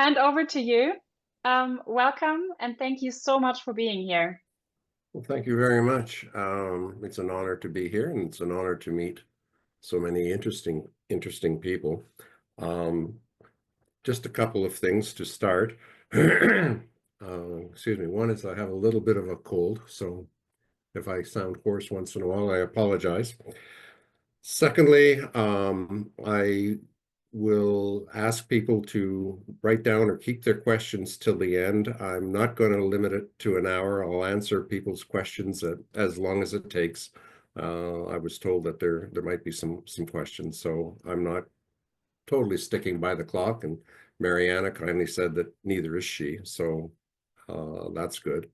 hand over to you. Welcome and thank you so much for being here. Well, thank you very much. It's an honor to be here, and it's an honor to meet so many interesting people. Just a couple of things to start. Excuse me. One is I have a little bit of a cold, so if I sound hoarse once in a while, I apologize. Secondly, I will ask people to write down or keep their questions till the end. I'm not going to limit it to an hour. I'll answer people's questions as long as it takes. I was told that there might be some questions, so I'm not totally sticking by the clock. And Mariana kindly said that neither is she, so that's good.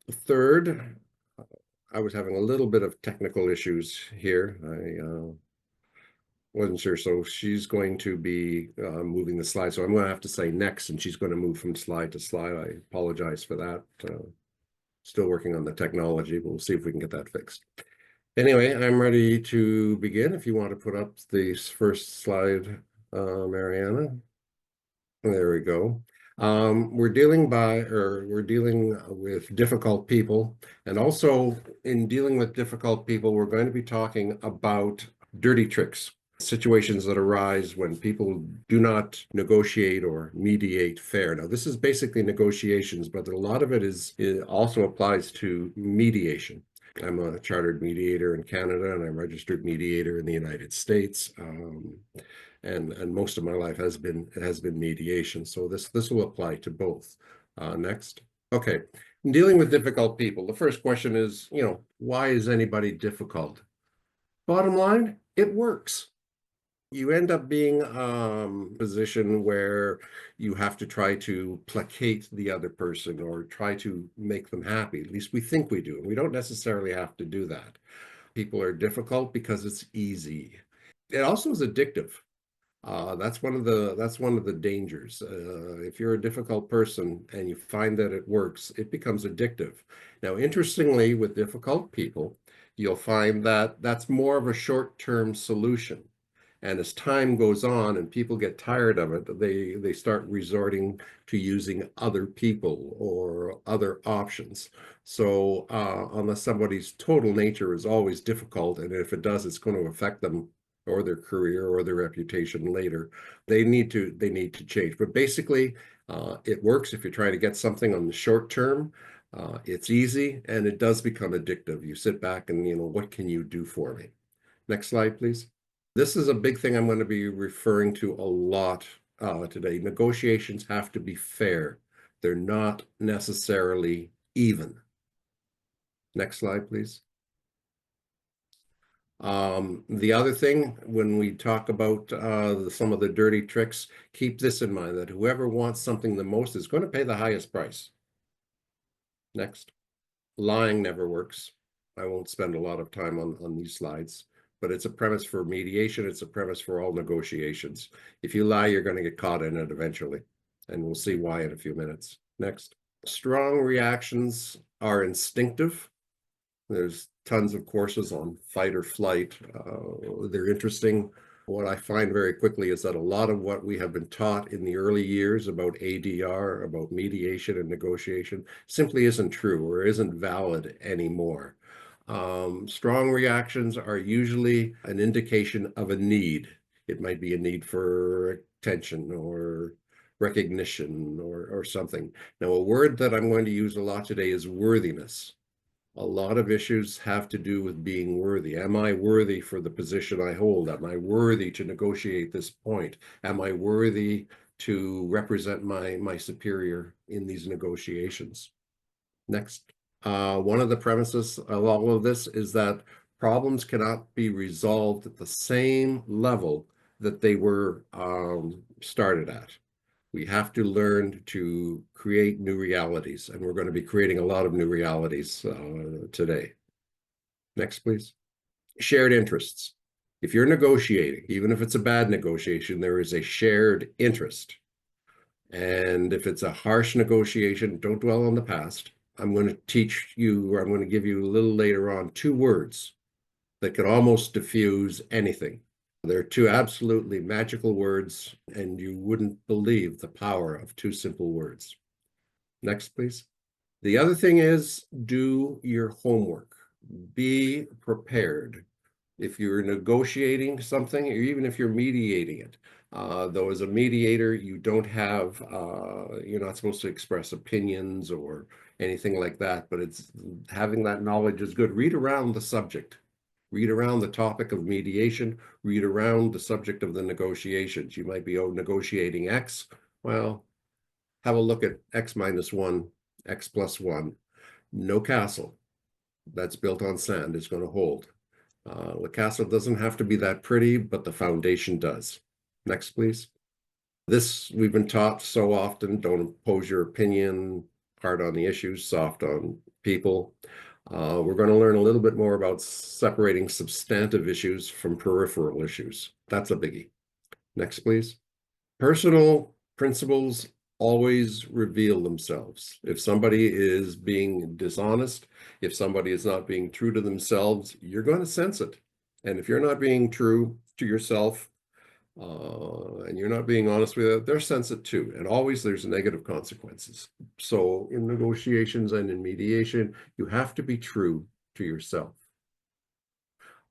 Third, I was having a little bit of technical issues here. I wasn't sure, so she's going to be moving the slide. So I'm going to have to say next, and she's going to move from slide to slide. I apologize for that. Still working on the technology, but we'll see if we can get that fixed. Anyway, I'm ready to begin. If you want to put up the first slide, Mariana. There we go. We're dealing with difficult people, and also in dealing with difficult people, we're going to be talking about dirty tricks, situations that arise when people do not negotiate or mediate fair. Now, this is basically negotiations, but a lot of it also applies to mediation. I'm a chartered mediator in Canada, and I'm a registered mediator in the United States. And most of my life has been mediation. So this will apply to both. Next. Okay. In dealing with difficult people, the first question is, why is anybody difficult? Bottom line, it works. You end up being a position where you have to try to placate the other person or try to make them happy. At least we think we do. And we don't necessarily have to do that. People are difficult because it's easy. It also is addictive. That's one of the dangers. If you're a difficult person and you find that it works, it becomes addictive. Now, interestingly, with difficult people, you'll find that that's more of a short-term solution. And as time goes on and people get tired of it, they start resorting to using other people or other options. So unless somebody's total nature is always difficult, and if it does, it's going to affect them or their career or their reputation later, they need to change. But basically, it works if you're trying to get something on the short term. It's easy, and it does become addictive. You sit back and, what can you do for me? Next slide, please. This is a big thing I'm going to be referring to a lot today. Negotiations have to be fair. They're not necessarily even. Next slide, please. The other thing, when we talk about some of the dirty tricks, keep this in mind, that whoever wants something the most is going to pay the highest price. Next. Lying never works. I won't spend a lot of time on these slides, but it's a premise for mediation. It's a premise for all negotiations. If you lie, you're going to get caught in it eventually, and we'll see why in a few minutes. Next. Strong reactions are instinctive. There's tons of courses on fight or flight. They're interesting. What I find very quickly is that a lot of what we have been taught in the early years about ADR, about mediation and negotiation, simply isn't true or isn't valid anymore. Strong reactions are usually an indication of a need. It might be a need for attention or recognition or something. Now, a word that I'm going to use a lot today is worthiness. A lot of issues have to do with being worthy. Am I worthy for the position I hold? Am I worthy to negotiate this point? Am I worthy to represent my superior in these negotiations? Next. One of the premises of all of this is that problems cannot be resolved at the same level that they were started at. We have to learn to create new realities, and we're going to be creating a lot of new realities today. Next, please. Shared interests. If you're negotiating, even if it's a bad negotiation, there is a shared interest. And if it's a harsh negotiation, don't dwell on the past. I'm going to teach you, or I'm going to give you a little later on, 2 words that could almost diffuse anything. They're two absolutely magical words, and you wouldn't believe the power of two simple words. Next, please. The other thing is do your homework. Be prepared. If you're negotiating something, or even if you're mediating it, though as a mediator, you don't have, you're not supposed to express opinions or anything like that, but it's having that knowledge is good. Read around the subject. Read around the topic of mediation, read around the subject of the negotiations. You might be negotiating X. Well, have a look at X minus 1, X plus 1. No castle that's built on sand is going to hold. The castle doesn't have to be that pretty, but the foundation does. Next, please. This we've been taught so often, don't impose your opinion, hard on the issues, soft on people. We're going to learn a little bit more about separating substantive issues from peripheral issues. That's a biggie. Next, please. Personal principles always reveal themselves. If somebody is being dishonest, if somebody is not being true to themselves, you're going to sense it. And if you're not being true to yourself, and you're not being honest with it, they'll sense it too. And always there's negative consequences. So in negotiations and in mediation, you have to be true to yourself.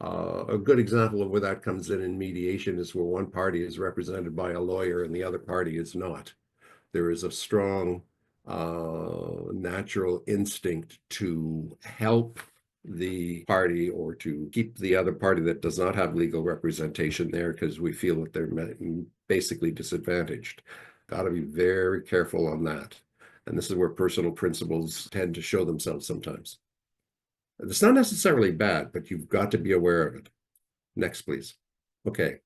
A good example of where that comes in mediation is where one party is represented by a lawyer and the other party is not. There is a strong natural instinct to help the party or to keep the other party that does not have legal representation there because we feel that they're basically disadvantaged. Got to be very careful on that. And this is where personal principles tend to show themselves sometimes. It's not necessarily bad, but you've got to be aware of it. Next, please. Okay.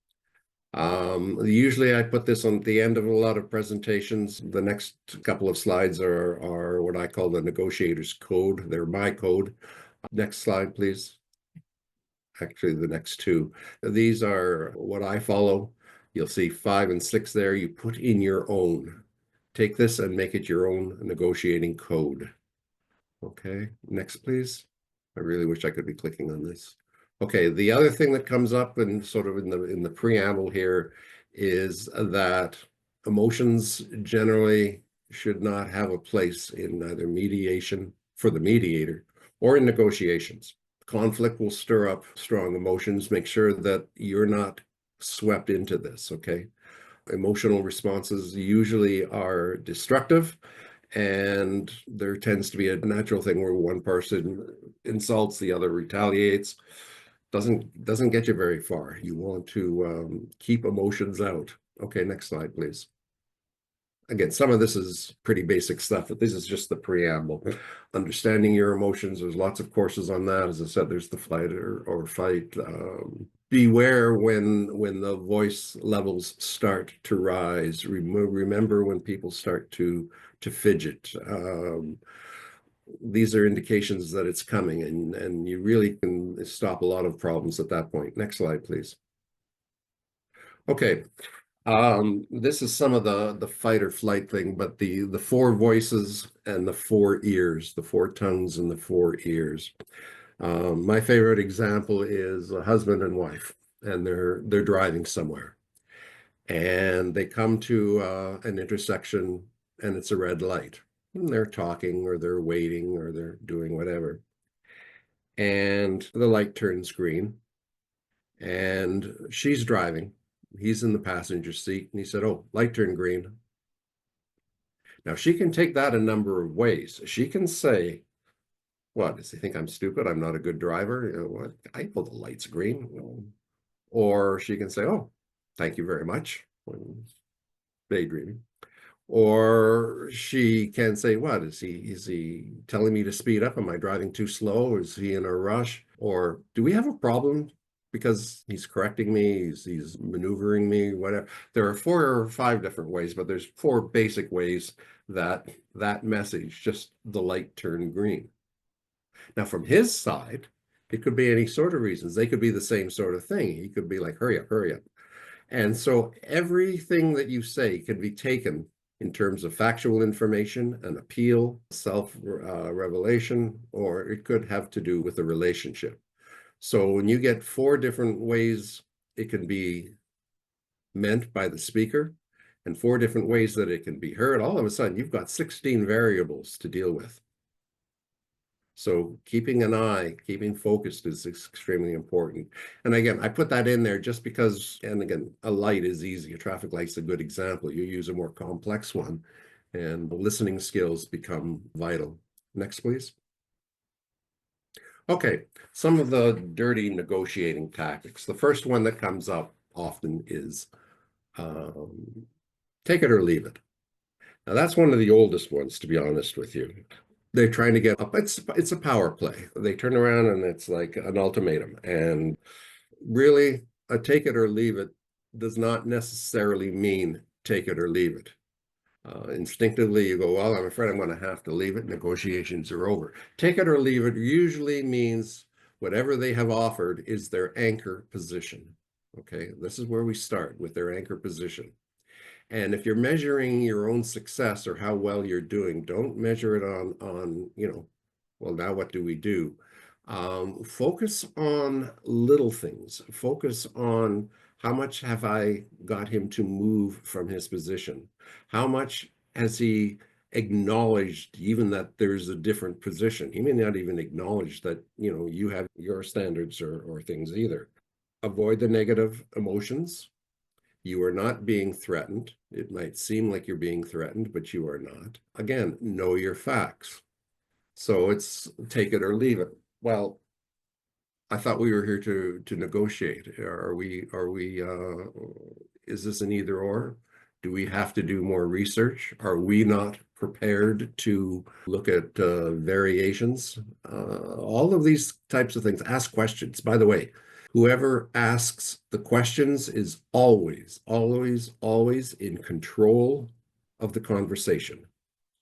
Usually I put this on the end of a lot of presentations. The next couple of slides are what I call the negotiator's code. They're my code. Next slide, please. Actually, the next two. These are what I follow. You'll see 5 and 6 there. You put in your own. Take this and make it your own negotiating code. Okay, next, please. I really wish I could be clicking on this. Okay, the other thing that comes up and sort of in the preamble here is that emotions generally should not have a place in either mediation for the mediator or in negotiations. Conflict will stir up strong emotions. Make sure that you're not swept into this, okay? Emotional responses usually are destructive, and there tends to be a natural thing where one person insults, the other retaliates. Doesn't get you very far. You want to keep emotions out. Okay, next slide, please. Again, some of this is pretty basic stuff, but this is just the preamble. Understanding your emotions, there's lots of courses on that. As I said, there's the flight or fight. Beware when the voice levels start to rise. Remember when people start to fidget. These are indications that it's coming, and you really can stop a lot of problems at that point. Next slide, please. Okay. This is some of the fight or flight thing, but the 4 voices and the 4 ears, the 4 tongues and the 4 ears. My favorite example is a husband and wife, and they're driving somewhere, and they come to an intersection, and it's a red light. And they're talking, or they're waiting, or they're doing whatever, and the light turns green, and she's driving. He's in the passenger seat, and he said, "Oh, light turned green." Now, she can take that a number of ways. She can say, what, does he think I'm stupid? I'm not a good driver? You know, what? I know the light's green. Or she can say, "Oh, thank you very much," when daydreaming. Or she can say, what, is he telling me to speed up? Am I driving too slow? Is he in a rush? Or do we have a problem because he's correcting me, he's maneuvering me, whatever. There are 4 or 5 different ways, but there's 4 basic ways that message, just the light turned green. Now, from his side, it could be any sort of reasons. They could be the same sort of thing. He could be like, hurry up, hurry up. And so everything that you say can be taken in terms of factual information, an appeal, self-revelation, or it could have to do with a relationship. So when you get 4 different ways it can be meant by the speaker, and 4 different ways that it can be heard. All of a sudden, you've got 16 variables to deal with. So keeping an eye, keeping focused is extremely important. And again, I put that in there just because, and again, a light is easy. A traffic light's a good example. You use a more complex one, and the listening skills become vital. Next, please. Okay, some of the dirty negotiating tactics. The first one that comes up often is take it or leave it. Now, that's one of the oldest ones, to be honest with you. They're trying to get up. It's a power play. They turn around and it's like an ultimatum. And really, a take it or leave it does not necessarily mean take it or leave it. Instinctively, you go, well, I'm afraid I'm going to have to leave it. Negotiations are over. Take it or leave it usually means whatever they have offered is their anchor position. Okay, this is where we start with their anchor position. And if you're measuring your own success or how well you're doing, don't measure it on, well, now what do we do? Focus on little things. Focus on how much have I got him to move from his position? How much has he acknowledged even that there's a different position? He may not even acknowledge that, you have your standards or things either. Avoid the negative emotions. You are not being threatened. It might seem like you're being threatened, but you are not. Again, know your facts. So it's take it or leave it. Well, I thought we were here to negotiate. Is this an either or? Do we have to do more research? Are we not prepared to look at variations? All of these types of things. Ask questions. By the way, whoever asks the questions is always, always, always in control of the conversation.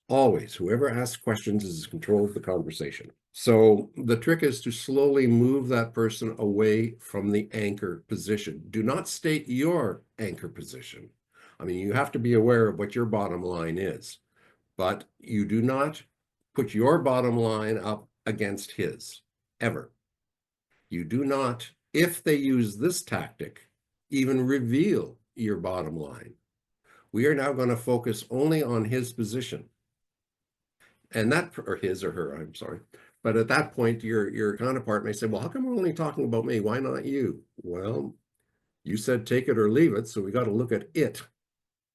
Always. Whoever asks questions is in control of the conversation. So the trick is to slowly move that person away from the anchor position. Do not state your anchor position. I mean, you have to be aware of what your bottom line is, but you do not put your bottom line up against his, ever. You do not, if they use this tactic, even reveal your bottom line. We are now going to focus only on his position. And that, or his or her, I'm sorry. But at that point, your counterpart may say, well, how come we're only talking about me? Why not you? Well, you said take it or leave it, so we got to look at it.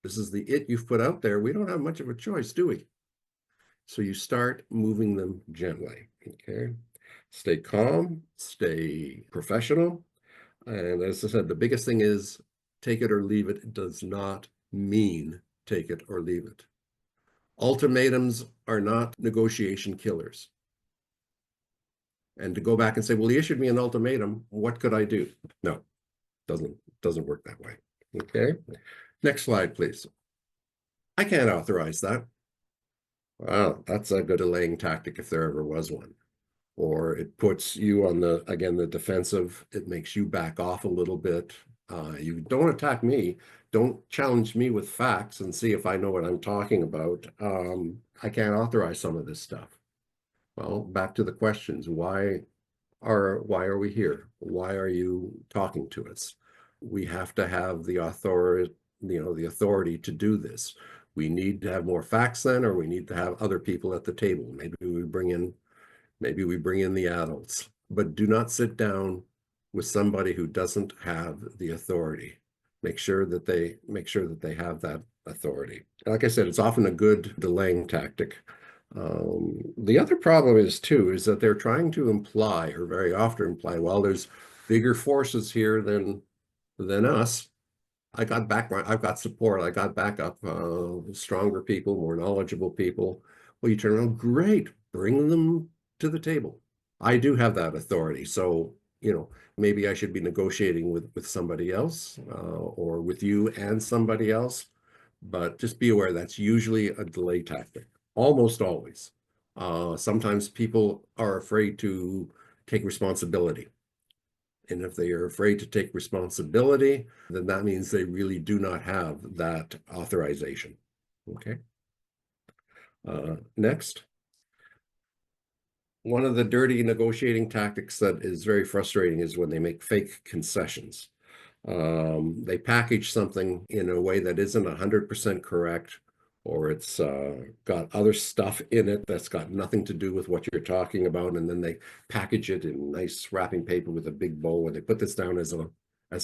This is the it you've put out there. We don't have much of a choice, do we? So you start moving them gently, okay? Stay calm, stay professional. And as I said, the biggest thing is take it or leave it. It does not mean take it or leave it. Ultimatums are not negotiation killers. And to go back and say, well, he issued me an ultimatum, what could I do? No, doesn't work that way. Okay. Next slide, please. I can't authorize that. Wow, that's a good delaying tactic if there ever was one. Or it puts you on the defensive. It makes you back off a little bit. You don't attack me. Don't challenge me with facts and see if I know what I'm talking about. I can't authorize some of this stuff. Well, back to the questions. Why are we here? Why are you talking to us? We have to have the authority, the authority to do this. We need to have more facts then, or we need to have other people at the table. Maybe we bring in the adults, but do not sit down with somebody who doesn't have the authority. Make sure that they have that authority. Like I said, it's often a good delaying tactic. The other problem is that they're trying to imply, or very often imply, well, there's bigger forces here than us. I got background, I've got support, I got backup, stronger people, more knowledgeable people. Well, you turn around, great, bring them to the table. I do have that authority. So, maybe I should be negotiating with somebody else, or with you and somebody else. But just be aware that's usually a delay tactic, almost always. Sometimes people are afraid to take responsibility. And if they are afraid to take responsibility, then that means they really do not have that authorization. Okay. Next. One of the dirty negotiating tactics that is very frustrating is when they make fake concessions. They package something in a way that isn't 100% correct, or it's got other stuff in it that's got nothing to do with what you're talking about, and then they package it in nice wrapping paper with a big bow, and they put this down as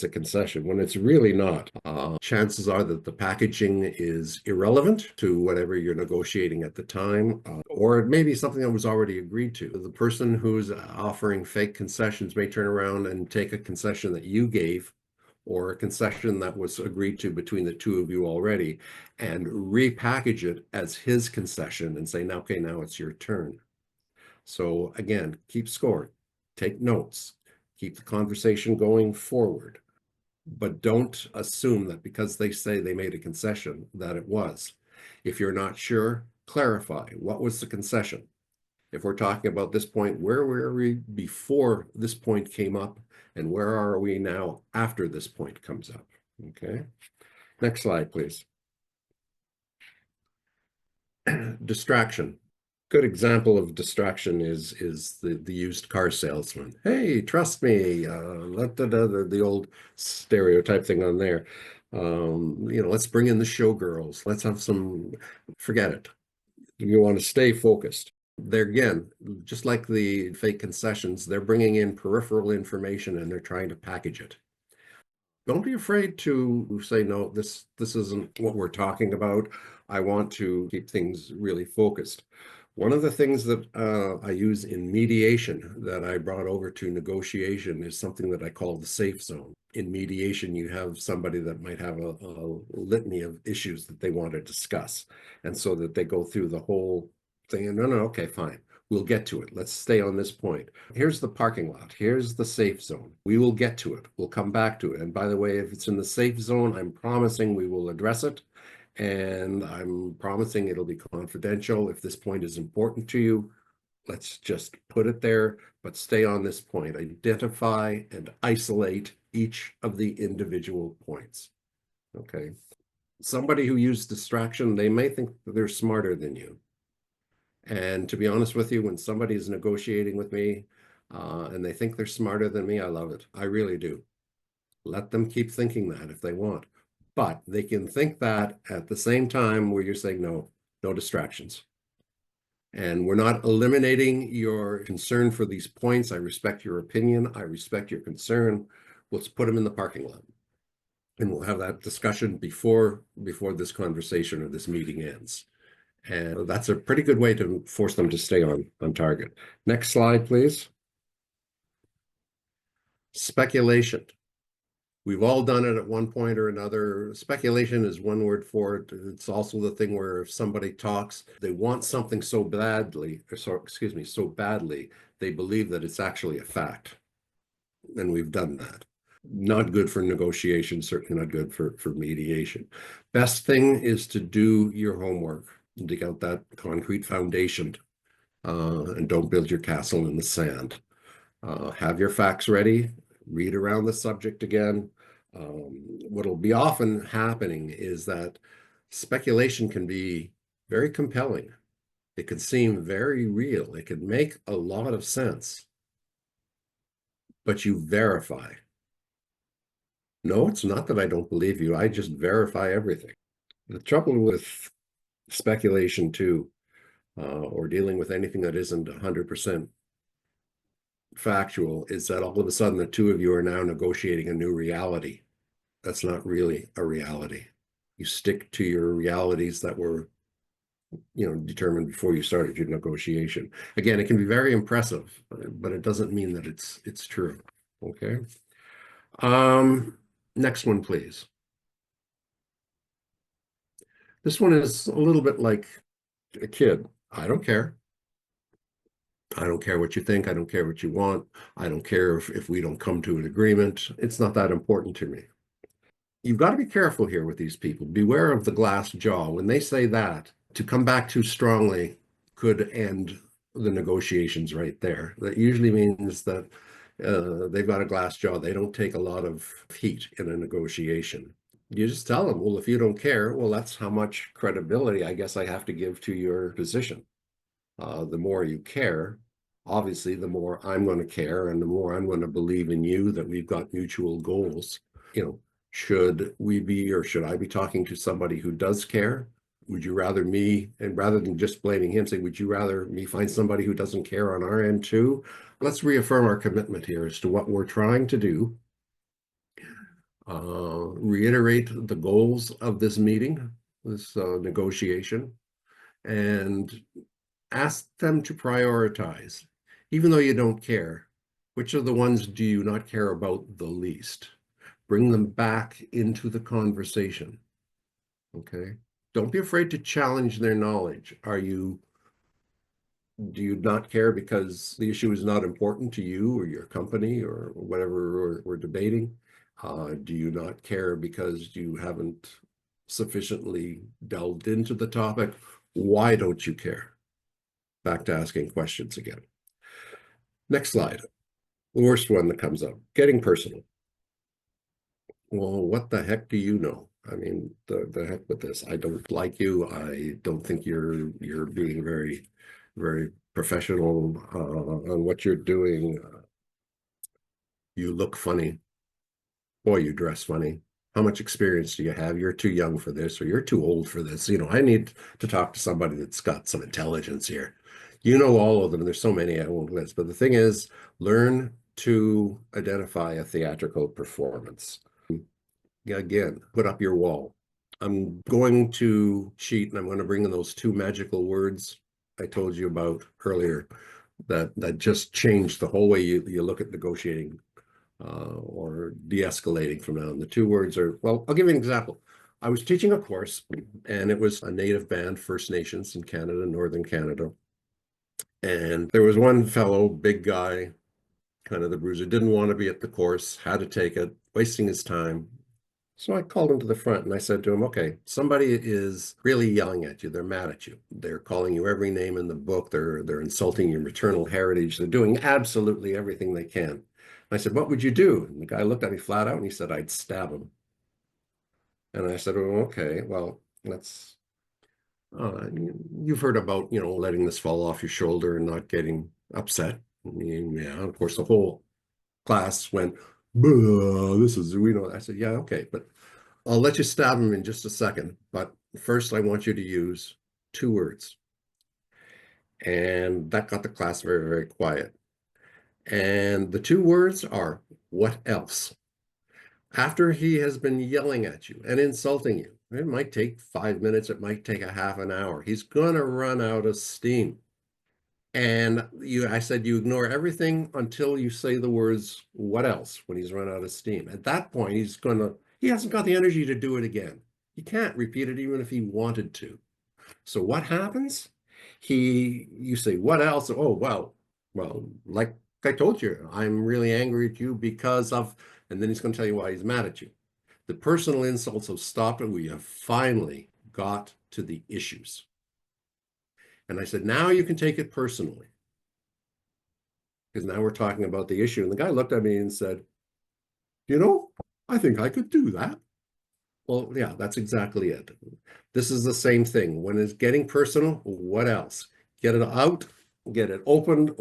a concession when it's really not. Chances are that the packaging is irrelevant to whatever you're negotiating at the time, or it may be something that was already agreed to. The person who's offering fake concessions may turn around and take a concession that you gave, or a concession that was agreed to between the two of you already, and repackage it as his concession and say, now, okay, now it's your turn. So again, keep score, take notes, keep the conversation going forward, but don't assume that because they say they made a concession that it was. If you're not sure, clarify. What was the concession? If we're talking about this point, where were we before this point came up, and where are we now after this point comes up? Okay. Next slide, please. Distraction. Good example of distraction is the used car salesman. Hey, trust me, the old stereotype thing on there. Let's bring in the showgirls. Let's have some, forget it. You want to stay focused. They're, again, just like the fake concessions, they're bringing in peripheral information and they're trying to package it. Don't be afraid to say, no, this isn't what we're talking about. I want to keep things really focused. One of the things that I use in mediation that I brought over to negotiation is something that I call the safe zone. In mediation, you have somebody that might have a litany of issues that they want to discuss. And so that they go through the whole thing and, no, okay, fine. We'll get to it. Let's stay on this point. Here's the parking lot. Here's the safe zone. We will get to it. We'll come back to it. And by the way, if it's in the safe zone, I'm promising we will address it. And I'm promising it'll be confidential. If this point is important to you, let's just put it there, but stay on this point. Identify and isolate each of the individual points. Okay. Somebody who used distraction, they may think that they're smarter than you. And to be honest with you, when somebody is negotiating with me and they think they're smarter than me, I love it. I really do. Let them keep thinking that if they want. But they can think that at the same time where you're saying, no distractions. And we're not eliminating your concern for these points. I respect your opinion. I respect your concern. Let's put them in the parking lot. And we'll have that discussion before this conversation or this meeting ends. And that's a pretty good way to force them to stay on target. Next slide, please. Speculation. We've all done it at one point or another. Speculation is one word for it. It's also the thing where if somebody talks, they want something so badly, so badly, they believe that it's actually a fact. And we've done that. Not good for negotiation, certainly not good for mediation. Best thing is to do your homework, dig out that concrete foundation, and don't build your castle in the sand. Have your facts ready, read around the subject again. What'll be often happening is that speculation can be very compelling. It can seem very real. It can make a lot of sense, but you verify. No, it's not that I don't believe you. I just verify everything. The trouble with speculation too, or dealing with anything that isn't 100% factual, is that all of a sudden the two of you are now negotiating a new reality. That's not really a reality. You stick to your realities that were, determined before you started your negotiation. Again, it can be very impressive, but it doesn't mean that it's true. Okay. Next one, please. This one is a little bit like a kid. I don't care. I don't care what you think. I don't care what you want. I don't care if we don't come to an agreement. It's not that important to me. You've got to be careful here with these people. Beware of the glass jaw. When they say that, to come back too strongly could end the negotiations right there. That usually means that they've got a glass jaw. They don't take a lot of heat in a negotiation. You just tell them, well, if you don't care, well, that's how much credibility I guess I have to give to your position. The more you care, obviously, the more I'm going to care, and the more I'm going to believe in you that we've got mutual goals. should we be, or should I be talking to somebody who does care? Would you rather me, and rather than just blaming him, say, would you rather me find somebody who doesn't care on our end too? Let's reaffirm our commitment here as to what we're trying to do. Reiterate the goals of this meeting, this negotiation, and ask them to prioritize, even though you don't care. Which of the ones do you not care about the least? Bring them back into the conversation. Okay. Don't be afraid to challenge their knowledge. Do you not care because the issue is not important to you or your company or whatever we're debating? Do you not care because you haven't sufficiently delved into the topic? Why don't you care? Back to asking questions again. Next slide. The worst one that comes up, getting personal. Well, what the heck do you know? I mean, the heck with this. I don't like you. I don't think you're being very, very professional on what you're doing. You look funny. Boy, you dress funny. How much experience do you have? You're too young for this, or you're too old for this. I need to talk to somebody that's got some intelligence here. You know all of them. There's so many I won't list. But the thing is, learn to identify a theatrical performance. Again, put up your wall. I'm going to cheat, and I'm going to bring in those two magical words I told you about earlier that just changed the whole way you look at negotiating or de-escalating from now on. The two words are, well, I'll give you an example. I was teaching a course, and it was a native band, First Nations in Canada, Northern Canada. And there was one fellow, big guy, kind of the bruiser, didn't want to be at the course, had to take it, wasting his time. So I called him to the front and I said to him, okay, somebody is really yelling at you. They're mad at you. They're calling you every name in the book. They're insulting your maternal heritage. They're doing absolutely everything they can. And I said, what would you do? And the guy looked at me flat out and he said, I'd stab him. And I said, oh, okay, well, that's, you've heard about, letting this fall off your shoulder and not getting upset. I mean, yeah, of course, the whole class went, I said, yeah, okay, but I'll let you stab him in just a second. But first, I want you to use two words. And that got the class very, very quiet. And the two words are, what else? After he has been yelling at you and insulting you, it might take 5 minutes, it might take a half an hour. He's going to run out of steam. And I said, you ignore everything until you say the words, what else, when he's run out of steam. At that point, he hasn't got the energy to do it again. He can't repeat it even if he wanted to. So what happens? You say, what else? Oh, well, like I told you, I'm really angry at you because of, and then he's going to tell you why he's mad at you. The personal insults have stopped and we have finally got to the issues. And I said, now you can take it personally. Because now we're talking about the issue. And the guy looked at me and said, I think I could do that. Well, yeah, that's exactly it. This is the same thing. When it's getting personal, what else? Get it out, get it opened.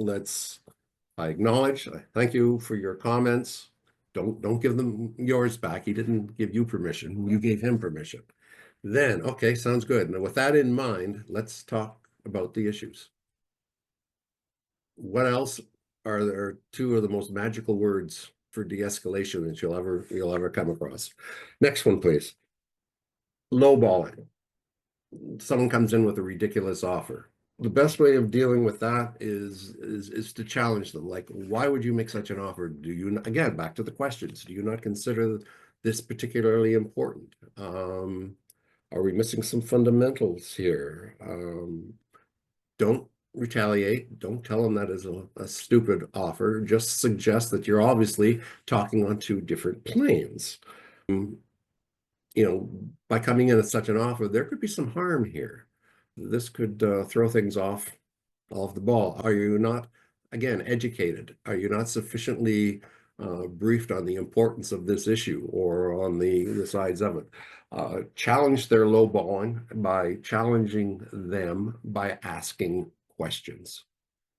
I acknowledge, I thank you for your comments. Don't give them yours back. He didn't give you permission. You gave him permission. Then, okay, sounds good. Now, with that in mind, let's talk about the issues. What else are there two of the most magical words for de-escalation that you'll ever come across? Next one, please. Lowballing. Someone comes in with a ridiculous offer. The best way of dealing with that is to challenge them. Like, why would you make such an offer? Again, back to the questions. Do you not consider this particularly important? Are we missing some fundamentals here? Don't retaliate. Don't tell them that is a stupid offer. Just suggest that you're obviously talking on two different planes. By coming in at such an offer, there could be some harm here. This could throw things off the ball. Are you not, again, educated? Are you not sufficiently briefed on the importance of this issue or on the sides of it? Challenge their lowballing by challenging them by asking questions.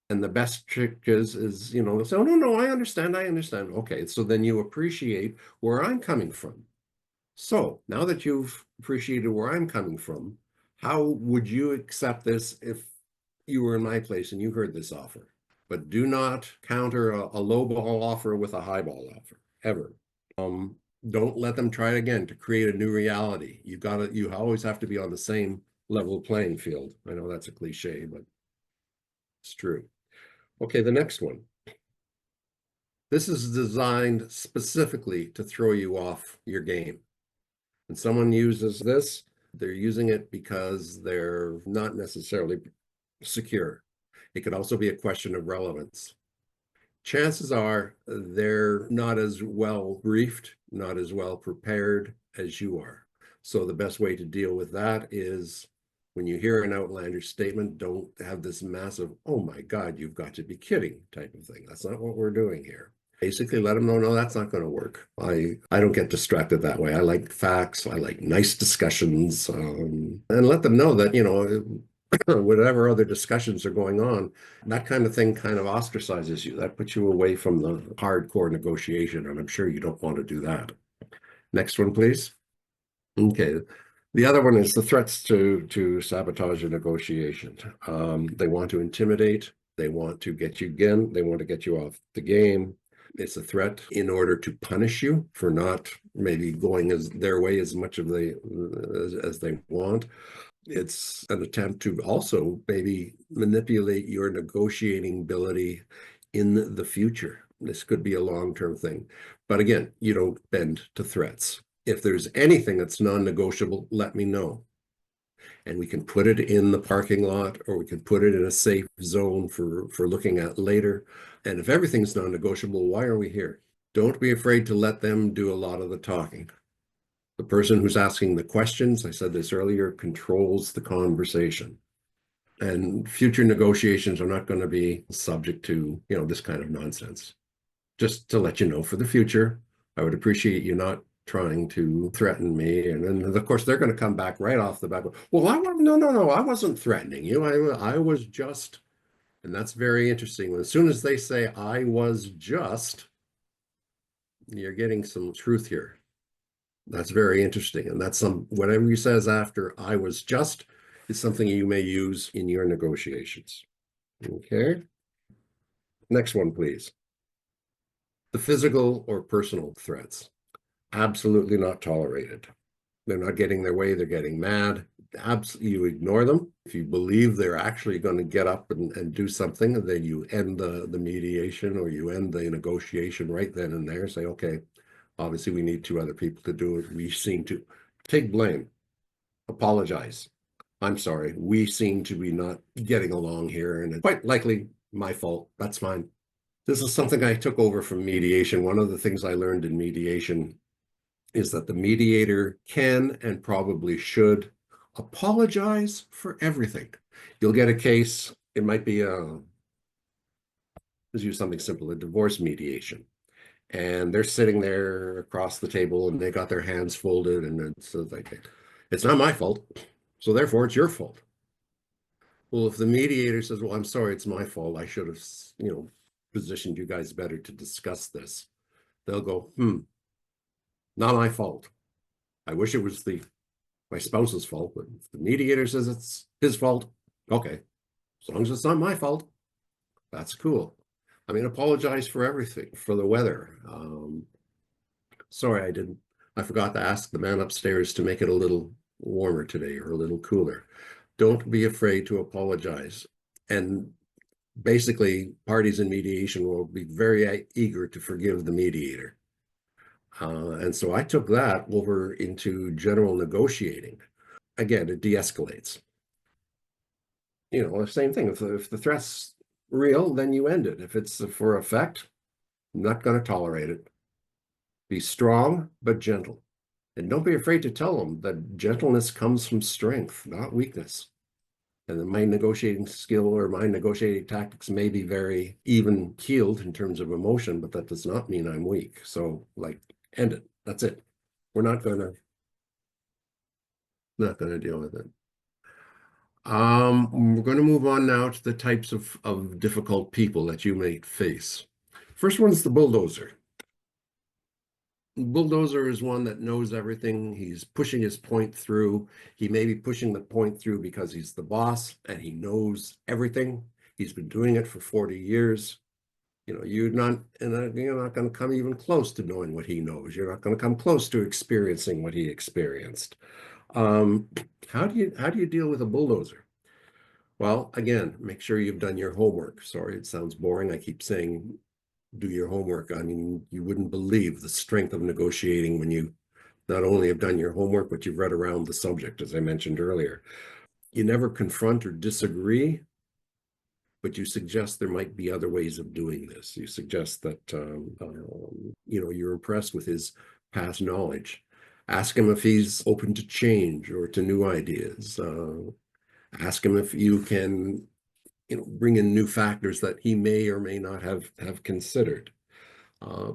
And the best trick is, say, oh, no, I understand. Okay, so then you appreciate where I'm coming from. So now that you've appreciated where I'm coming from, how would you accept this if you were in my place and you heard this offer? But do not counter a low ball offer with a high ball offer, ever. Don't let them try again to create a new reality. You always have to be on the same level playing field. I know that's a cliche, but it's true. Okay, the next one. This is designed specifically to throw you off your game. When someone uses this, they're using it because they're not necessarily secure. It could also be a question of relevance. Chances are they're not as well briefed, not as well prepared as you are. So the best way to deal with that is when you hear an outlandish statement, don't have this massive, oh my God, you've got to be kidding type of thing. That's not what we're doing here. Basically let them know, no, that's not going to work. I don't get distracted that way. I like facts. I like nice discussions, and let them know that, whatever other discussions are going on, that kind of thing kind of ostracizes you. That puts you away from the hardcore negotiation, and I'm sure you don't want to do that. Next one, please. Okay. The other one is the threats to sabotage a negotiation. They want to intimidate. They want to get you again. They want to get you off the game. It's a threat in order to punish you for not maybe going their way as much of as they want. It's an attempt to also maybe manipulate your negotiating ability in the future. This could be a long-term thing. But again, you don't bend to threats. If there's anything that's non-negotiable, let me know. And we can put it in the parking lot, or we can put it in a safe zone for looking at later. And if everything's non-negotiable, why are we here? Don't be afraid to let them do a lot of the talking. The person who's asking the questions, I said this earlier, controls the conversation. And future negotiations are not going to be subject to, this kind of nonsense. Just to let you know for the future, I would appreciate you not trying to threaten me. And then, of course, they're going to come back right off the bat. Well, no, I wasn't threatening you. I was just, and that's very interesting. As soon as they say I was just, you're getting some truth here. That's very interesting. And that's whatever he says after I was just is something you may use in your negotiations. Okay. Next one, please. The physical or personal threats. Absolutely not tolerated. They're not getting their way. They're getting mad. You ignore them. If you believe they're actually going to get up and do something, then you end the mediation, or you end the negotiation right then and there. Say, okay, obviously we need 2 other people to do it. We seem to take blame, apologize. I'm sorry. We seem to be not getting along here, and it's quite likely my fault. That's fine. This is something I took over from mediation. One of the things I learned in mediation is that the mediator can and probably should apologize for everything. You'll get a case, it might be let's use something simple, a divorce mediation. And they're sitting there across the table and they got their hands folded, and it's like, it's not my fault, so therefore it's your fault. Well, if the mediator says, well, I'm sorry, it's my fault, I should have, positioned you guys better to discuss this, they'll go, not my fault. I wish it was my spouse's fault, but if the mediator says it's his fault, okay, as long as it's not my fault, that's cool. I mean, apologize for everything, for the weather. Sorry, I forgot to ask the man upstairs to make it a little warmer today, or a little cooler. Don't be afraid to apologize. And basically, parties in mediation will be very eager to forgive the mediator. And so I took that over into general negotiating. Again, it de-escalates. The same thing. If the threat's real, then you end it. If it's for effect, I'm not going to tolerate it. Be strong, but gentle. And don't be afraid to tell them that gentleness comes from strength, not weakness. And my negotiating skill or my negotiating tactics may be very even keeled in terms of emotion, but that does not mean I'm weak. So, end it. That's it. We're not going to deal with it. We're going to move on now to the types of difficult people that you may face. First one is the bulldozer. Bulldozer is one that knows everything. He's pushing his point through. He may be pushing the point through because he's the boss and he knows everything. He's been doing it for 40 years. You're not going to come even close to knowing what he knows. You're not going to come close to experiencing what he experienced. How do you deal with a bulldozer? Well, again, make sure you've done your homework. Sorry, it sounds boring. I keep saying do your homework. I mean, you wouldn't believe the strength of negotiating when you not only have done your homework, but you've read around the subject, as I mentioned earlier. You never confront or disagree, but you suggest there might be other ways of doing this. You suggest that you're impressed with his past knowledge. Ask him if he's open to change or to new ideas. Ask him if you can bring in new factors that he may or may not have considered.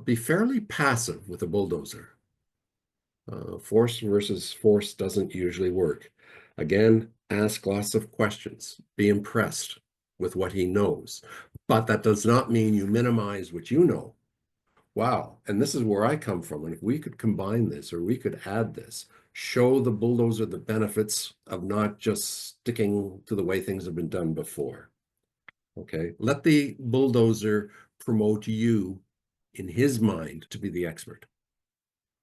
Be fairly passive with a bulldozer. Force versus force doesn't usually work. Again, ask lots of questions. Be impressed with what he knows. But that does not mean you minimize what you know. Wow, and this is where I come from. And if we could combine this or we could add this, show the bulldozer the benefits of not just sticking to the way things have been done before. Okay, let the bulldozer promote you in his mind to be the expert.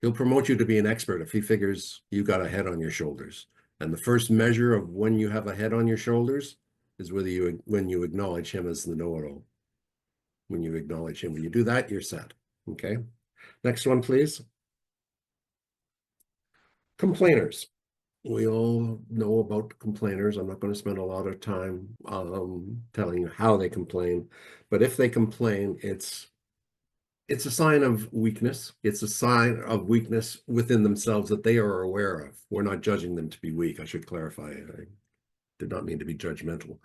He'll promote you to be an expert if he figures you got a head on your shoulders. And the first measure of when you have a head on your shoulders is when you acknowledge him as the know-it-all. When you acknowledge him, when you do that, you're set. Okay. Next one, please. Complainers. We all know about complainers. I'm not going to spend a lot of time telling you how they complain, but if they complain, it's a sign of weakness. It's a sign of weakness within themselves that they are aware of. We're not judging them to be weak. I should clarify. I did not mean to be judgmental,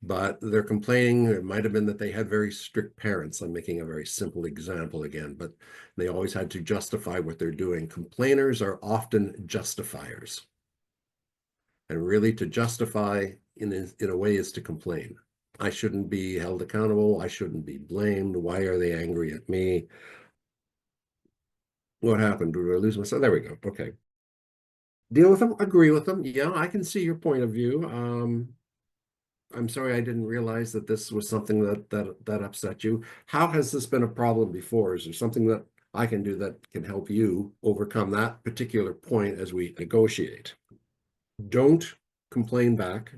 but they're complaining. It might have been that they had very strict parents. I'm making a very simple example again, but they always had to justify what they're doing. Complainers are often justifiers. And really to justify in a way is to complain. I shouldn't be held accountable. I shouldn't be blamed. Why are they angry at me? What happened? Did I lose myself? There we go. Okay. Deal with them, agree with them. Yeah, I can see your point of view. I'm sorry I didn't realize that this was something that upset you. How has this been a problem before? Is there something that I can do that can help you overcome that particular point as we negotiate? Don't complain back.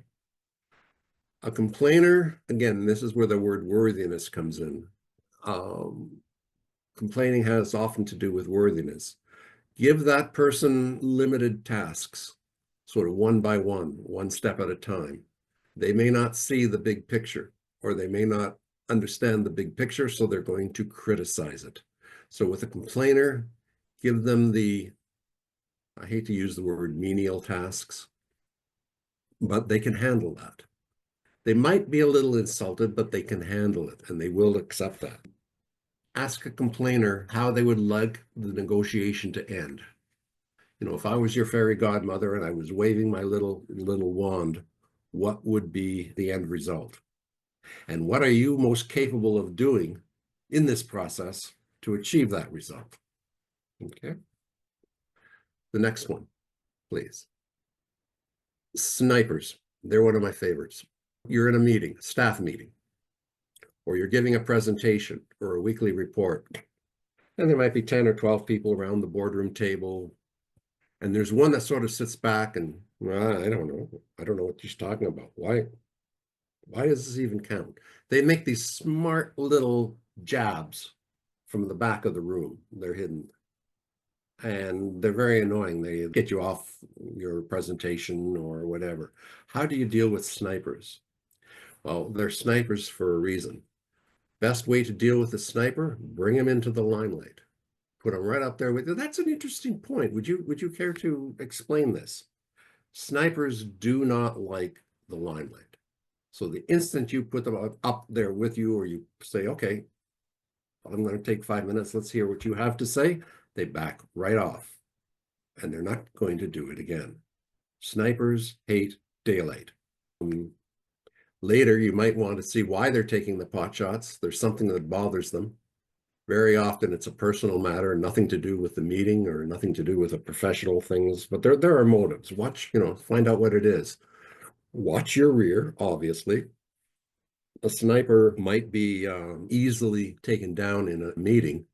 A complainer, again, this is where the word worthiness comes in. Complaining has often to do with worthiness. Give that person limited tasks, sort of one by one step at a time. They may not see the big picture, or they may not understand the big picture, so they're going to criticize it. So with a complainer, give them I hate to use the word menial tasks, but they can handle that. They might be a little insulted, but they can handle it, and they will accept that. Ask a complainer how they would like the negotiation to end. If I was your fairy godmother and I was waving my little wand, what would be the end result? And what are you most capable of doing in this process to achieve that result? Okay. The next one, please. Snipers. They're one of my favorites. You're in a meeting, staff meeting, or you're giving a presentation or a weekly report, and there might be 10 or 12 people around the boardroom table. And there's one that sort of sits back and, well, I don't know what she's talking about. Why does this even count? They make these smart little jabs from the back of the room. They're hidden. And they're very annoying. They get you off your presentation or whatever. How do you deal with snipers? Well, they're snipers for a reason. Best way to deal with a sniper, bring him into the limelight. Put them right up there with you. That's an interesting point. Would you care to explain this? Snipers do not like the limelight. So the instant you put them up there with you, or you say, okay, I'm going to take 5 minutes, let's hear what you have to say, they back right off. And they're not going to do it again. Snipers hate daylight. Later, you might want to see why they're taking the pot shots. There's something that bothers them. Very often it's a personal matter, nothing to do with the meeting or nothing to do with the professional things, but there are motives. Watch, find out what it is. Watch your rear, obviously. A sniper might be easily taken down in a meeting,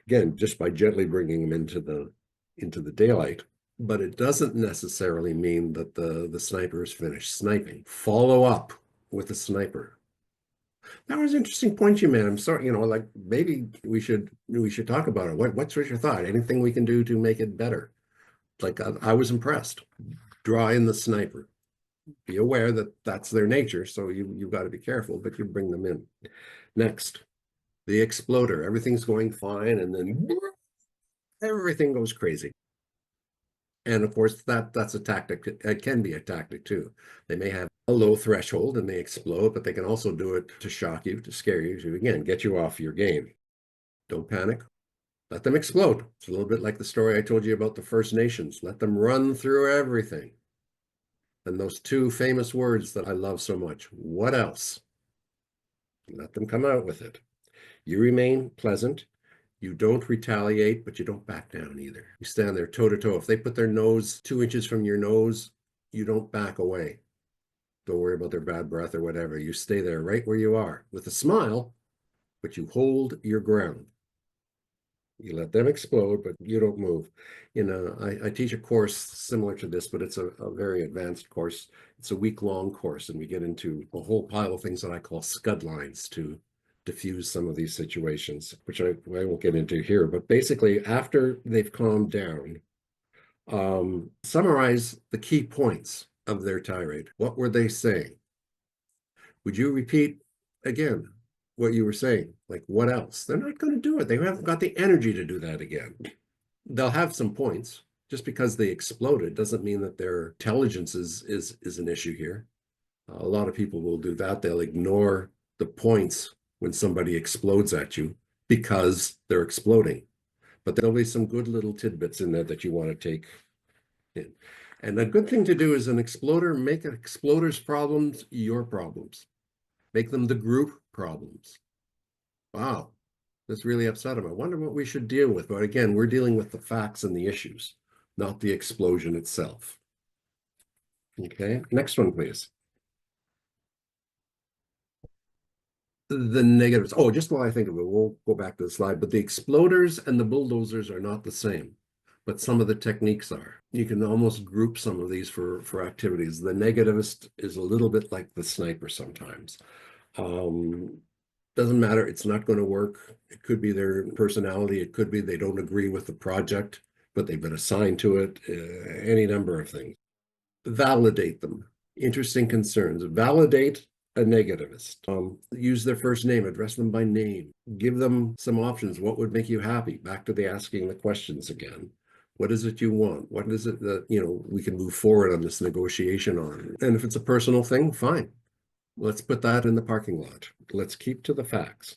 again, just by gently bringing him into the daylight. But it doesn't necessarily mean that the sniper is finished sniping. Follow up with the sniper. That was an interesting point you made. I'm sorry, like maybe we should talk about it. What's your thought? Anything we can do to make it better? Like I was impressed. Draw in the sniper. Be aware that that's their nature, so you've got to be careful, but you bring them in. Next, the exploder. Everything's going fine, and then everything goes crazy. And of course, that's a tactic. It can be a tactic too. They may have a low threshold and they explode, but they can also do it to shock you, to scare you, to again get you off your game. Don't panic. Let them explode. It's a little bit like the story I told you about the First Nations. Let them run through everything. And those two famous words that I love so much. What else? Let them come out with it. You remain pleasant. You don't retaliate, but you don't back down either. You stand there toe to toe. If they put their nose 2 inches from your nose, you don't back away. Don't worry about their bad breath or whatever. You stay there right where you are with a smile, but you hold your ground. You let them explode, but you don't move. I teach a course similar to this, but it's a very advanced course. It's a week-long course, and we get into a whole pile of things that I call scud lines to diffuse some of these situations, which I won't get into here. But basically, after they've calmed down, summarize the key points of their tirade. What were they saying? Would you repeat again what you were saying? Like, what else? They're not going to do it. They haven't got the energy to do that again. They'll have some points. Just because they exploded doesn't mean that their intelligence is an issue here. A lot of people will do that. They'll ignore the points when somebody explodes at you because they're exploding. But there'll be some good little tidbits in there that you want to take in. And a good thing to do is an exploder, make an exploder's problems your problems. Make them the group problems. Wow, this really upset him. I wonder what we should deal with. But again, we're dealing with the facts and the issues, not the explosion itself. Okay, next one, please. The negatives. Oh, just while I think of it, we'll go back to the slide. But the exploders and the bulldozers are not the same, but some of the techniques are. You can almost group some of these for activities. The negativist is a little bit like the sniper sometimes. Doesn't matter. It's not going to work. It could be their personality. It could be they don't agree with the project, but they've been assigned to it. Any number of things. Validate them. Interesting concerns. Validate a negativist. Use their first name. Address them by name. Give them some options. What would make you happy? Back to the asking the questions again. What is it you want? What is it that, we can move forward on this negotiation on? And if it's a personal thing, fine. Let's put that in the parking lot. Let's keep to the facts.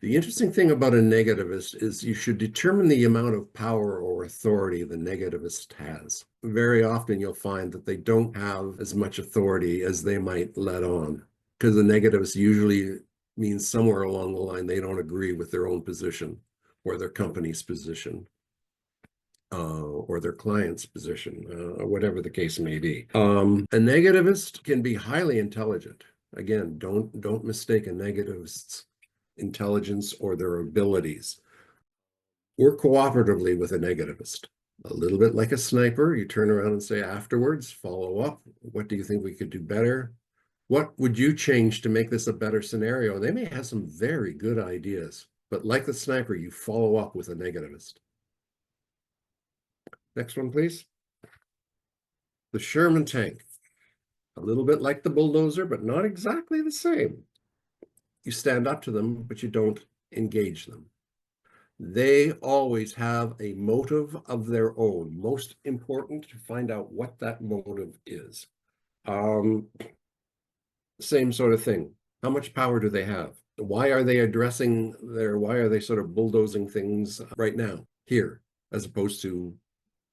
The interesting thing about a negativist is you should determine the amount of power or authority the negativist has. Very often you'll find that they don't have as much authority as they might let on, because the negativist usually means somewhere along the line they don't agree with their own position or their company's position. Or their client's position, or whatever the case may be. A negativist can be highly intelligent. Again, don't mistake a negativist's intelligence or their abilities. Work cooperatively with a negativist. A little bit like a sniper, you turn around and say afterwards, follow up. What do you think we could do better? What would you change to make this a better scenario? They may have some very good ideas, but like the sniper, you follow up with a negativist. Next one, please. The Sherman tank. A little bit like the bulldozer, but not exactly the same. You stand up to them, but you don't engage them. They always have a motive of their own. Most important to find out what that motive is. Same sort of thing. How much power do they have? Why are they why are they sort of bulldozing things right now, here, as opposed to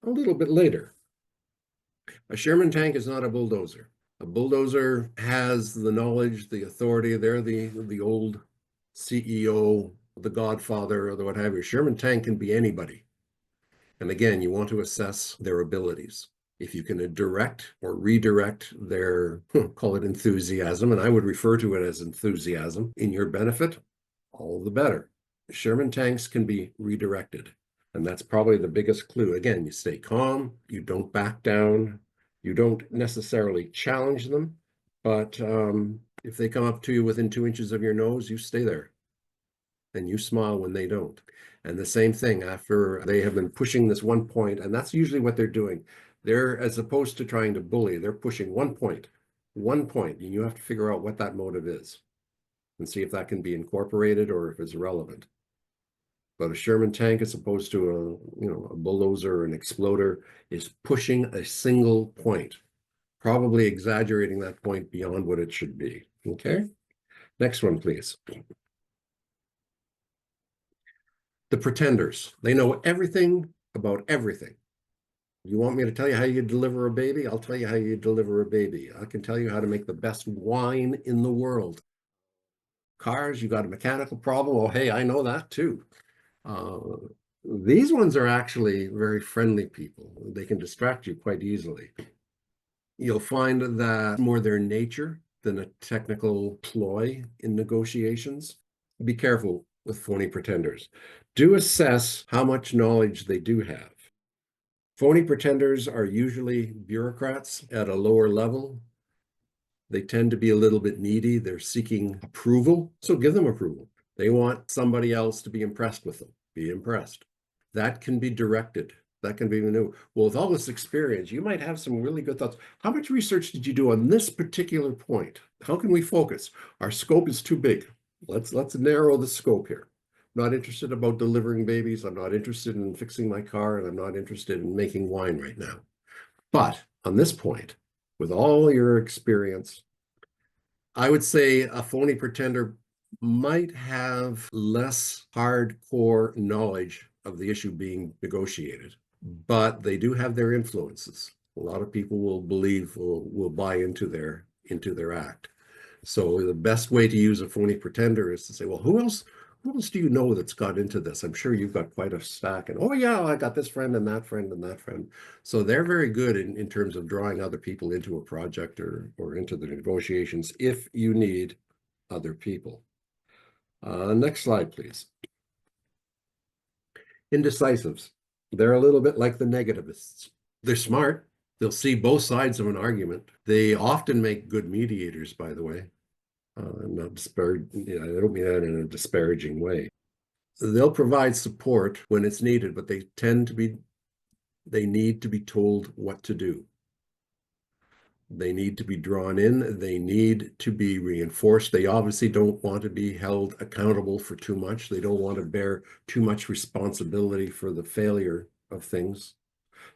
a little bit later? A Sherman tank is not a bulldozer. A bulldozer has the knowledge, the authority. They're the old CEO, the godfather, or the what have you. Sherman tank can be anybody. And again, you want to assess their abilities. If you can direct or redirect their, call it enthusiasm, and I would refer to it as enthusiasm, in your benefit, all the better. Sherman tanks can be redirected. And that's probably the biggest clue. Again, you stay calm, you don't back down, you don't necessarily challenge them, but if they come up to you within 2 inches of your nose, you stay there and you smile when they don't. And the same thing after they have been pushing this one point, and that's usually what they're doing. They're, as opposed to trying to bully, they're pushing one point, and you have to figure out what that motive is and see if that can be incorporated or if it's relevant. But a Sherman tank, as opposed to a bulldozer or an exploder, is pushing a single point, probably exaggerating that point beyond what it should be. Okay, next one, please. The pretenders. They know everything about everything. You want me to tell you how you deliver a baby? I'll tell you how you deliver a baby. I can tell you how to make the best wine in the world. Cars, you got a mechanical problem? Oh, hey, I know that too. These ones are actually very friendly people. They can distract you quite easily. You'll find that more their nature than a technical ploy in negotiations. Be careful with phony pretenders. Do assess how much knowledge they do have. Phony pretenders are usually bureaucrats at a lower level. They tend to be a little bit needy. They're seeking approval, so give them approval. They want somebody else to be impressed with them. Be impressed. That can be directed. That can be new. Well, with all this experience, you might have some really good thoughts. How much research did you do on this particular point? How can we focus? Our scope is too big. Let's narrow the scope here. I'm not interested about delivering babies. I'm not interested in fixing my car, and I'm not interested in making wine right now. But on this point, with all your experience, I would say a phony pretender might have less hardcore knowledge of the issue being negotiated, but they do have their influences. A lot of people will buy into their act. So the best way to use a phony pretender is to say, well, who else do you know that's got into this? I'm sure you've got quite a stack. And oh yeah, I got this friend and that friend and that friend. So they're very good in terms of drawing other people into a project or into the negotiations if you need other people. Next slide, please. Indecisives. They're a little bit like the negativists. They're smart. They'll see both sides of an argument. They often make good mediators, by the way. I'm not disparaging, I don't mean that in a disparaging way. They'll provide support when it's needed, but they need to be told what to do. They need to be drawn in. They need to be reinforced. They obviously don't want to be held accountable for too much. They don't want to bear too much responsibility for the failure of things.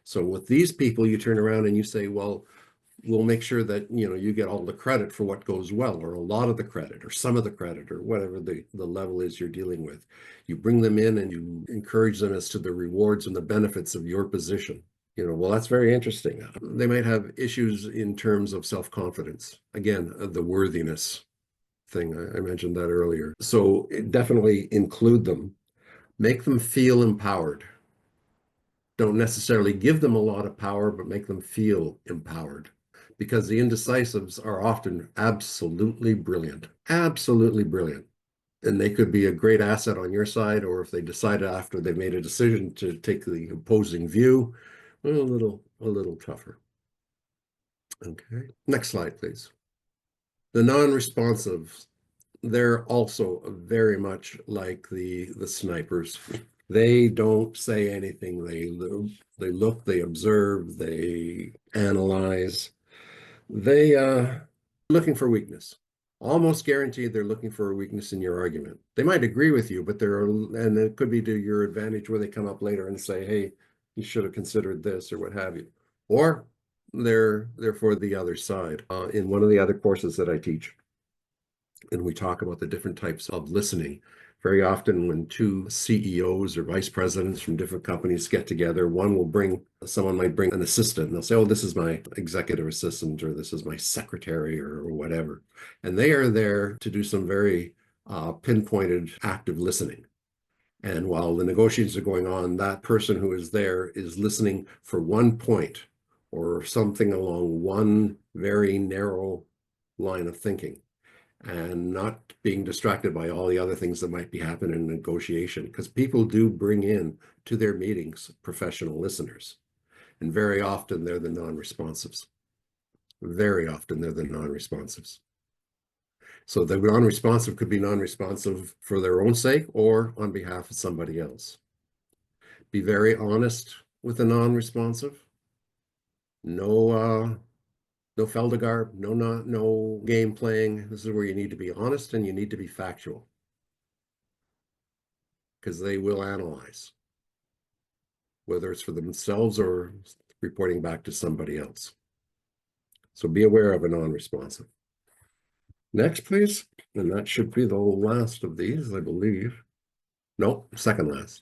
So with these people, you turn around and you say, well, we'll make sure that you get all the credit for what goes well, or a lot of the credit, or some of the credit, or whatever the level is you're dealing with. You bring them in and you encourage them as to the rewards and the benefits of your position. Well, that's very interesting. They might have issues in terms of self-confidence. Again, the worthiness thing, I mentioned that earlier. So definitely include them. Make them feel empowered. Don't necessarily give them a lot of power, but make them feel empowered. Because the indecisives are often absolutely brilliant. Absolutely brilliant. And they could be a great asset on your side, or if they decide after they've made a decision to take the opposing view, a little tougher. Okay, next slide, please. The non-responsives, they're also very much like the snipers. They don't say anything. They look, they observe, they analyze. They looking for weakness. Almost guaranteed they're looking for a weakness in your argument. They might agree with you, but and it could be to your advantage where they come up later and say, hey, you should have considered this or what have you. Or they're for the other side. In one of the other courses that I teach, and we talk about the different types of listening. Very often when two CEOs or vice presidents from different companies get together, someone might bring an assistant, and they'll say, oh, this is my executive assistant, or this is my secretary, or whatever. And they are there to do some very pinpointed active listening. And while the negotiations are going on, that person who is there is listening for one point or something along one very narrow line of thinking, and not being distracted by all the other things that might be happening in negotiation. Because people do bring in to their meetings professional listeners, and very often they're the non-responsives. Very often they're the non-responsives. So the non-responsive could be non-responsive for their own sake or on behalf of somebody else. Be very honest with the non-responsive. No Feldegarb, no game playing. This is where you need to be honest and you need to be factual, because they will analyze, whether it's for themselves or reporting back to somebody else. So be aware of a non-responsive. Next, please. And that should be the last of these, I believe. No, second last.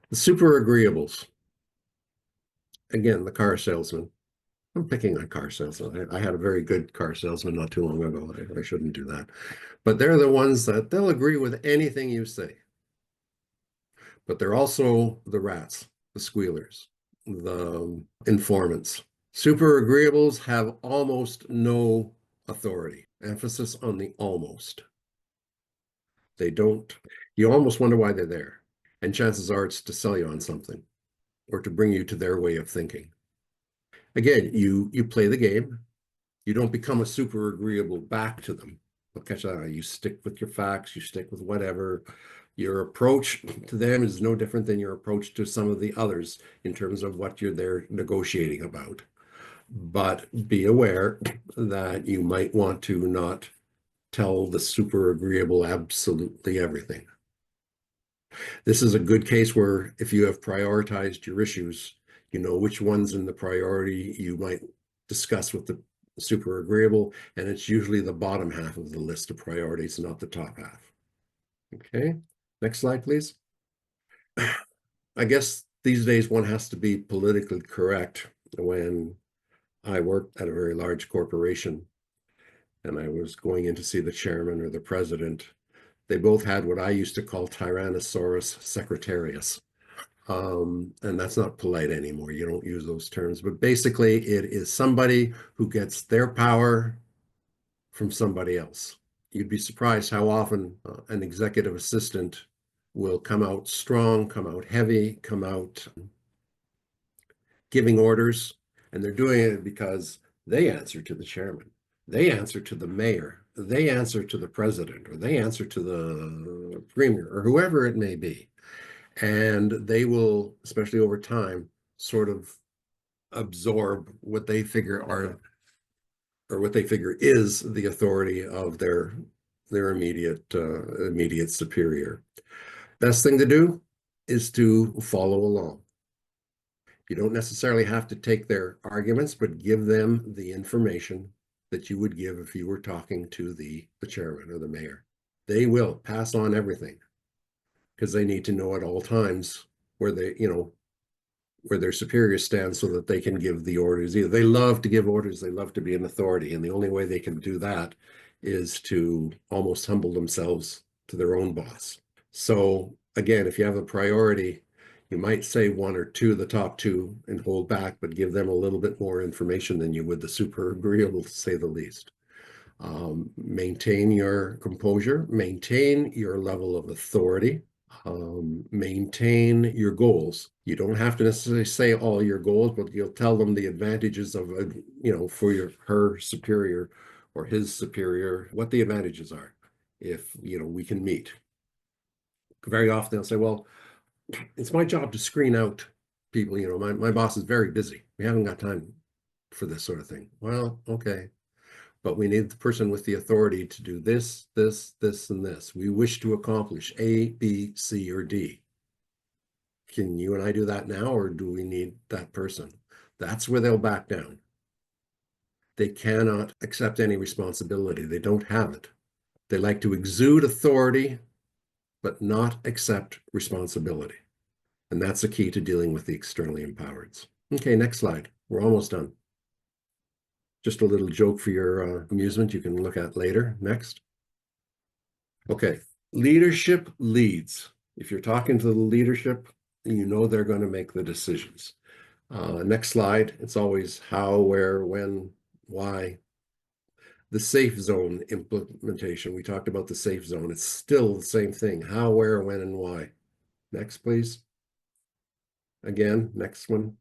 The super agreeables. Again, the car salesman. I'm picking on car salesman. I had a very good car salesman not too long ago. I shouldn't do that. But they're the ones that they'll agree with anything you say. But they're also the rats, the squealers, the informants. Super agreeables have almost no authority. Emphasis on the almost. They don't, you almost wonder why they're there. And chances are it's to sell you on something or to bring you to their way of thinking. Again, you play the game. You don't become a super agreeable back to them. You stick with your facts, you stick with whatever. Your approach to them is no different than your approach to some of the others in terms of what you're there negotiating about. But be aware that you might want to not tell the super agreeable absolutely everything. This is a good case where if you have prioritized your issues, you know which ones in the priority you might discuss with the super agreeable, and it's usually the bottom half of the list of priorities, not the top half. Okay, next slide, please. I guess these days one has to be politically correct. When I worked at a very large corporation and I was going in to see the chairman or the president, they both had what I used to call Tyrannosaurus secretarius. And that's not polite anymore. You don't use those terms, but basically it is somebody who gets their power from somebody else. You'd be surprised how often an executive assistant will come out strong, come out heavy, come out giving orders, and they're doing it because they answer to the chairman, they answer to the mayor, they answer to the president, or they answer to the premier, or whoever it may be. And they will, especially over time, sort of absorb what they figure are, or what they figure is the authority of their immediate superior. Best thing to do is to follow along. You don't necessarily have to take their arguments, but give them the information that you would give if you were talking to the chairman or the mayor. They will pass on everything because they need to know at all times where where their superiors stand so that they can give the orders. Either they love to give orders, they love to be an authority, and the only way they can do that is to almost humble themselves to their own boss. So again, if you have a priority, you might say one or two of the top two and hold back, but give them a little bit more information than you would the super agreeable, to say the least. Maintain your composure, maintain your level of authority, maintain your goals. You don't have to necessarily say all your goals, but you'll tell them the advantages of, for her superior or his superior, what the advantages are if, we can meet. Very often they'll say, well, it's my job to screen out people. My boss is very busy. We haven't got time for this sort of thing. Well, okay. But we need the person with the authority to do this, this, this, and this. We wish to accomplish A, B, C, or D. Can you and I do that now, or do we need that person? That's where they'll back down. They cannot accept any responsibility. They don't have it. They like to exude authority, but not accept responsibility. And that's the key to dealing with the externally empowered. Okay, next slide. We're almost done. Just a little joke for your amusement you can look at later. Next. Okay, leadership leads. If you're talking to the leadership, you know they're going to make the decisions. Next slide. It's always how, where, when, why. The safe zone implementation. We talked about the safe zone. It's still the same thing. How, where, when, and why. Next, please. Again, next one.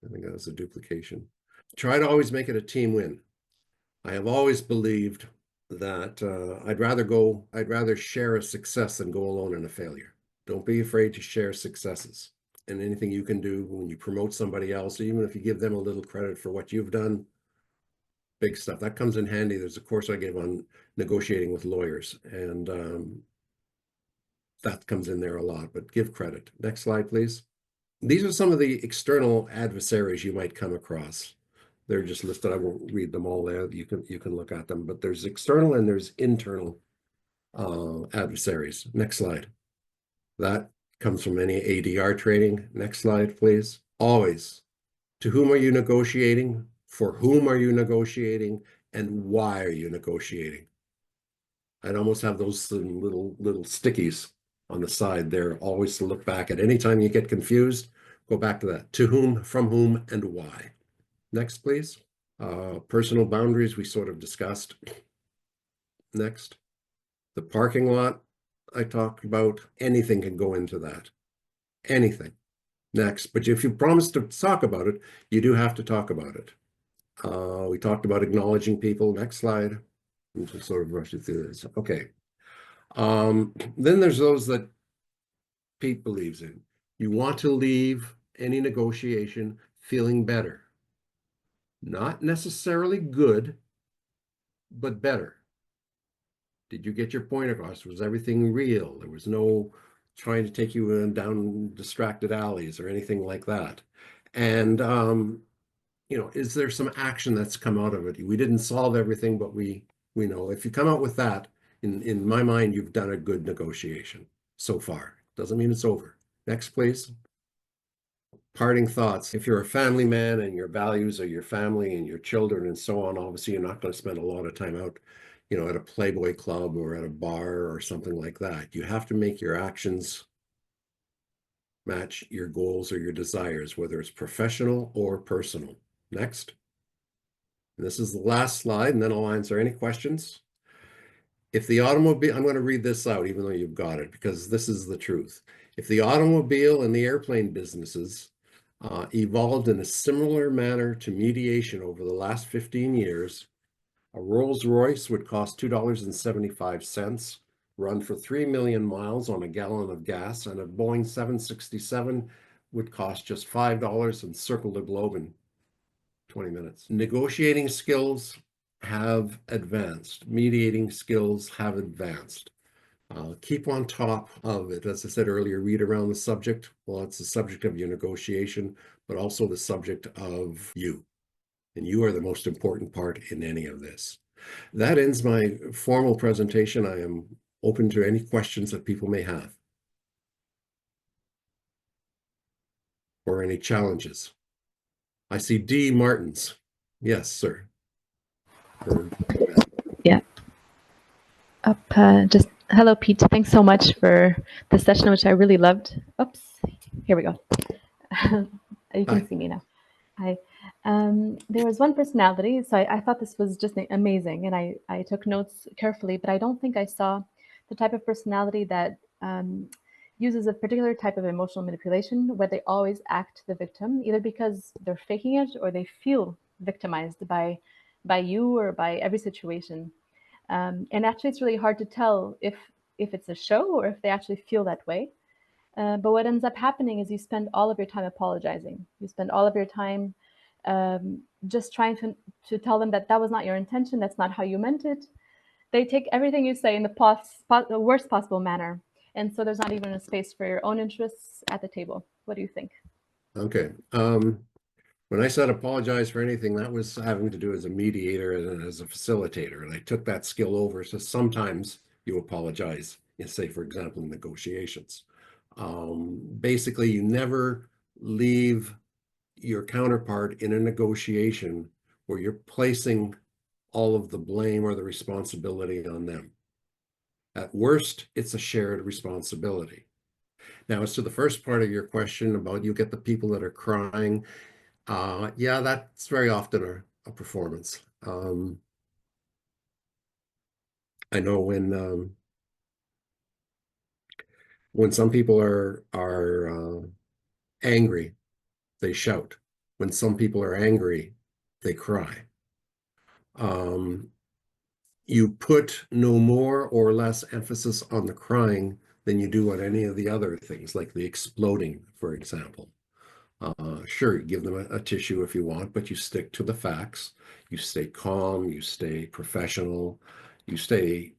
I think that was a duplication. Try to always make it a team win. I have always believed that I'd rather share a success than go alone in a failure. Don't be afraid to share successes. And anything you can do when you promote somebody else, even if you give them a little credit for what you've done, big stuff. That comes in handy. There's a course I gave on negotiating with lawyers, and that comes in there a lot, but give credit. Next slide, please. These are some of the external adversaries you might come across. They're just listed. I won't read them all there. You can look at them, but there's external and there's internal adversaries. Next slide. That comes from any ADR training. Next slide, please. Always, to whom are you negotiating? For whom are you negotiating? And why are you negotiating? I'd almost have those little stickies on the side there, always to look back at. Anytime you get confused, go back to that. To whom, from whom, and why. Next, please. Personal boundaries, we sort of discussed. Next. The parking lot I talked about. Anything can go into that. Anything. Next. But if you promise to talk about it, you do have to talk about it. We talked about acknowledging people. Next slide. I'm just sort of rushing through this. Okay. Then there's those that Pete believes in. You want to leave any negotiation feeling better. Not necessarily good, but better. Did you get your point across? Was everything real? There was no trying to take you down distracted alleys or anything like that. And, is there some action that's come out of it? We didn't solve everything, but we know if you come out with that, in my mind, you've done a good negotiation so far. Doesn't mean it's over. Next, please. Parting thoughts. If you're a family man and your values are your family and your children and so on, obviously you're not going to spend a lot of time out, at a Playboy club or at a bar or something like that. You have to make your actions match your goals or your desires, whether it's professional or personal. Next. And this is the last slide, and then I'll answer any questions. If the automobile, I'm going to read this out, even though you've got it, because this is the truth. If the automobile and the airplane businesses evolved in a similar manner to mediation over the last 15 years, a Rolls-Royce would cost $2.75, run for 3 million miles on a gallon of gas, and a Boeing 767 would cost just $5 and circle the globe in 20 minutes. Negotiating skills have advanced. Mediating skills have advanced. Keep on top of it. As I said earlier, read around the subject. Well, it's the subject of your negotiation, but also the subject of you. And you are the most important part in any of this. That ends my formal presentation. I am open to any questions that people may have or any challenges. I see D. Martins. Yes, sir. Yeah. Just hello, Pete. Thanks so much for the session, which I really loved. Oops, here we go. You can see me now. Hi. There was one personality, so I thought this was just amazing, and I took notes carefully, but I don't think I saw the type of personality that uses a particular type of emotional manipulation where they always act the victim, either because they're faking it or they feel victimized by you or by every situation. And actually, it's really hard to tell if it's a show or if they actually feel that way. But what ends up happening is you spend all of your time apologizing. You spend all of your time just trying to tell them that was not your intention. That's not how you meant it. They take everything you say in the worst possible manner. And so there's not even a space for your own interests at the table. What do you think? Okay. When I said apologize for anything, that was having to do as a mediator and as a facilitator. And I took that skill over. So sometimes you apologize, in, say, for example, in negotiations. Basically, you never leave your counterpart in a negotiation where you're placing all of the blame or the responsibility on them. At worst, it's a shared responsibility. Now, as to the first part of your question about you get the people that are crying, yeah, that's very often a performance. I know when some people are angry, they shout. When some people are angry, they cry. You put no more or less emphasis on the crying than you do on any of the other things, like the exploding, for example. Sure, you give them a tissue if you want, but you stick to the facts. You stay calm, you stay professional, you stay,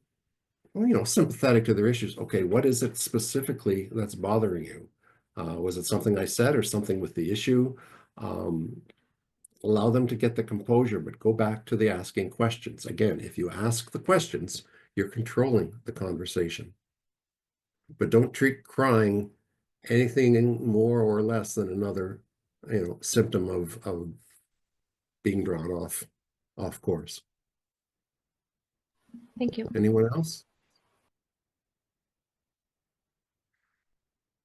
well, sympathetic to their issues. Okay, what is it specifically that's bothering you? Was it something I said or something with the issue? Allow them to get the composure, but go back to the asking questions. Again, if you ask the questions, you're controlling the conversation. But don't treat crying anything more or less than another, symptom of being drawn off course. Thank you. Anyone else?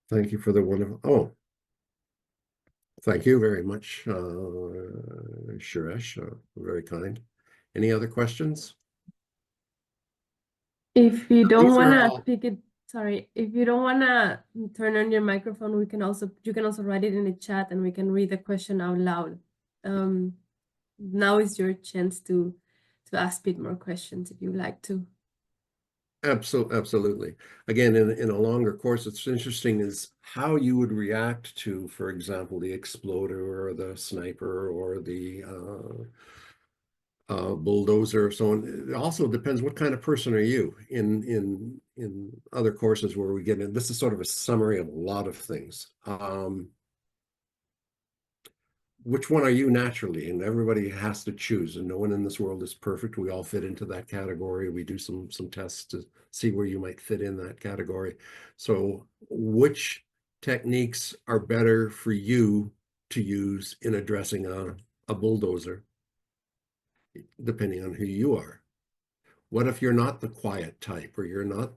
Thank you for the wonderful. Oh, thank you very much, Suresh. Very kind. Any other questions? If you don't These are want to all- pick it, sorry, if you don't want to turn on your microphone, you can also write it in the chat and we can read the question out loud. Now is your chance to ask a bit more questions if you like to. Absolutely. Again, in a longer course, it's interesting is how you would react to, for example, the exploder or the sniper or the bulldozer or so on. It also depends what kind of person are you in other courses where we get in. This is sort of a summary of a lot of things. Which one are you naturally? And everybody has to choose, and no one in this world is perfect. We all fit into that category. We do some tests to see where you might fit in that category. So which techniques are better for you to use in addressing a bulldozer, depending on who you are? What if you're not the quiet type, or you're not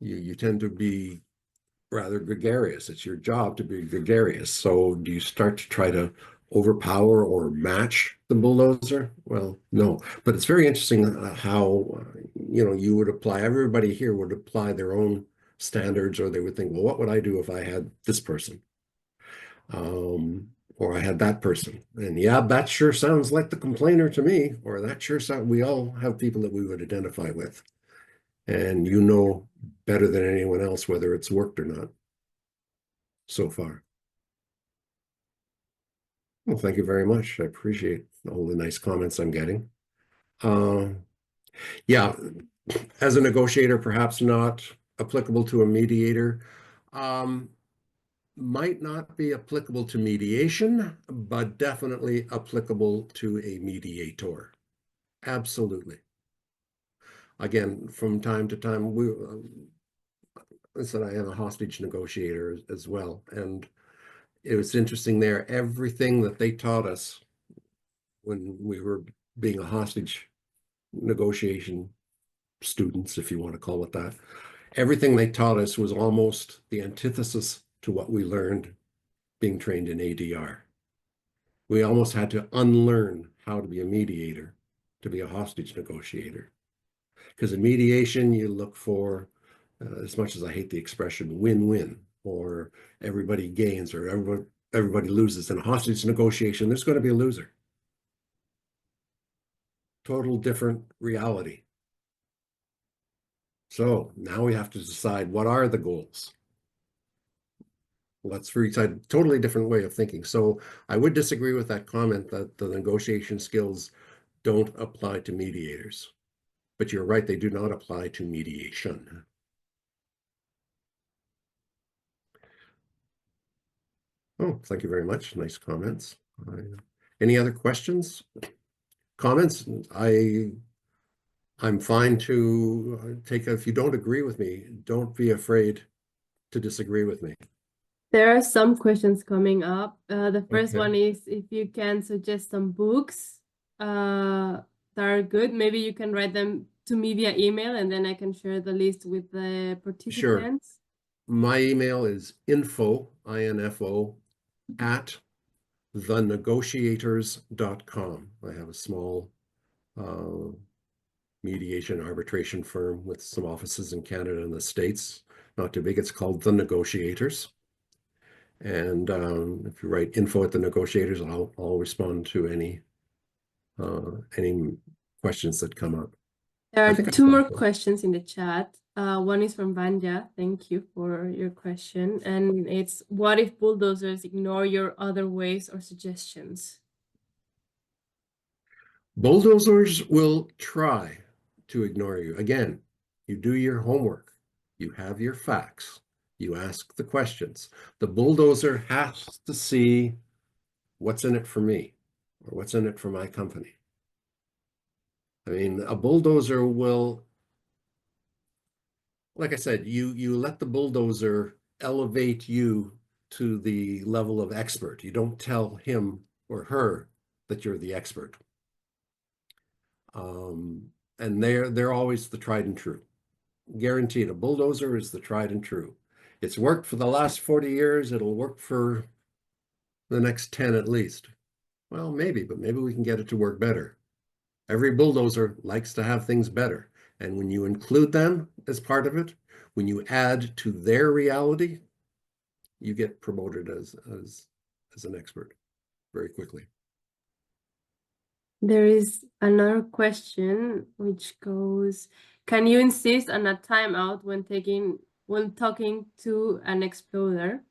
you tend to be rather gregarious? It's your job to be gregarious. So do you start to try to overpower or match the bulldozer? Well, no. But it's very interesting how you would apply. Everybody here would apply their own standards, or they would think, well, what would I do if I had this person? Or I had that person. And yeah, that sure sounds like the complainer to me, or that sure sounds, we all have people that we would identify with. And you know better than anyone else whether it's worked or not so far. Well, thank you very much. I appreciate all the nice comments I'm getting. Yeah, as a negotiator, perhaps not applicable to a mediator. Might not be applicable to mediation, but definitely applicable to a mediator. Absolutely. Again, from time to time, I said I am a hostage negotiator as well, and it was interesting there. Everything that they taught us when we were being a hostage negotiation students, if you want to call it that, everything they taught us was almost the antithesis to what we learned being trained in ADR. We almost had to unlearn how to be a mediator to be a hostage negotiator. Because in mediation, you look for, as much as I hate the expression, win-win, or everybody gains, or everybody loses. In a hostage negotiation, there's going to be a loser. Total different reality. So now we have to decide, what are the goals? Well, that's for each side, totally different way of thinking. So I would disagree with that comment that the negotiation skills don't apply to mediators. But you're right, they do not apply to mediation. Oh, thank you very much. Nice comments. Any other questions? Comments? I'm fine to if you don't agree with me, don't be afraid to disagree with me. There are some questions coming up. The first Okay. one is if you can suggest some books that are good. Maybe you can write them to me via email, and then I can share the list with the participants. My email is info, I-N-F-O, at thenegotiators.com. I have a small mediation arbitration firm with some offices in Canada and the States. Not too big. It's called The Negotiators. And if you write info at The Negotiators, I'll respond to any questions that come up. There are two more questions in the chat. One is from Vanya. Thank you for your question. And it's, what if bulldozers ignore your other ways or suggestions? Bulldozers will try to ignore you. Again, you do your homework. You have your facts. You ask the questions. The bulldozer has to see what's in it for me or what's in it for my company. I mean, a bulldozer will, like I said, you let the bulldozer elevate you to the level of expert. You don't tell him or her that you're the expert. And they're always the tried and true. Guaranteed, a bulldozer is the tried and true. It's worked for the last 40 years. It'll work for the next 10 at least. Well, maybe, but maybe we can get it to work better. Every bulldozer likes to have things better. And when you include them as part of it, when you add to their reality, you get promoted as an expert very quickly. There is another question which goes, can you insist on a timeout when talking to an exploder?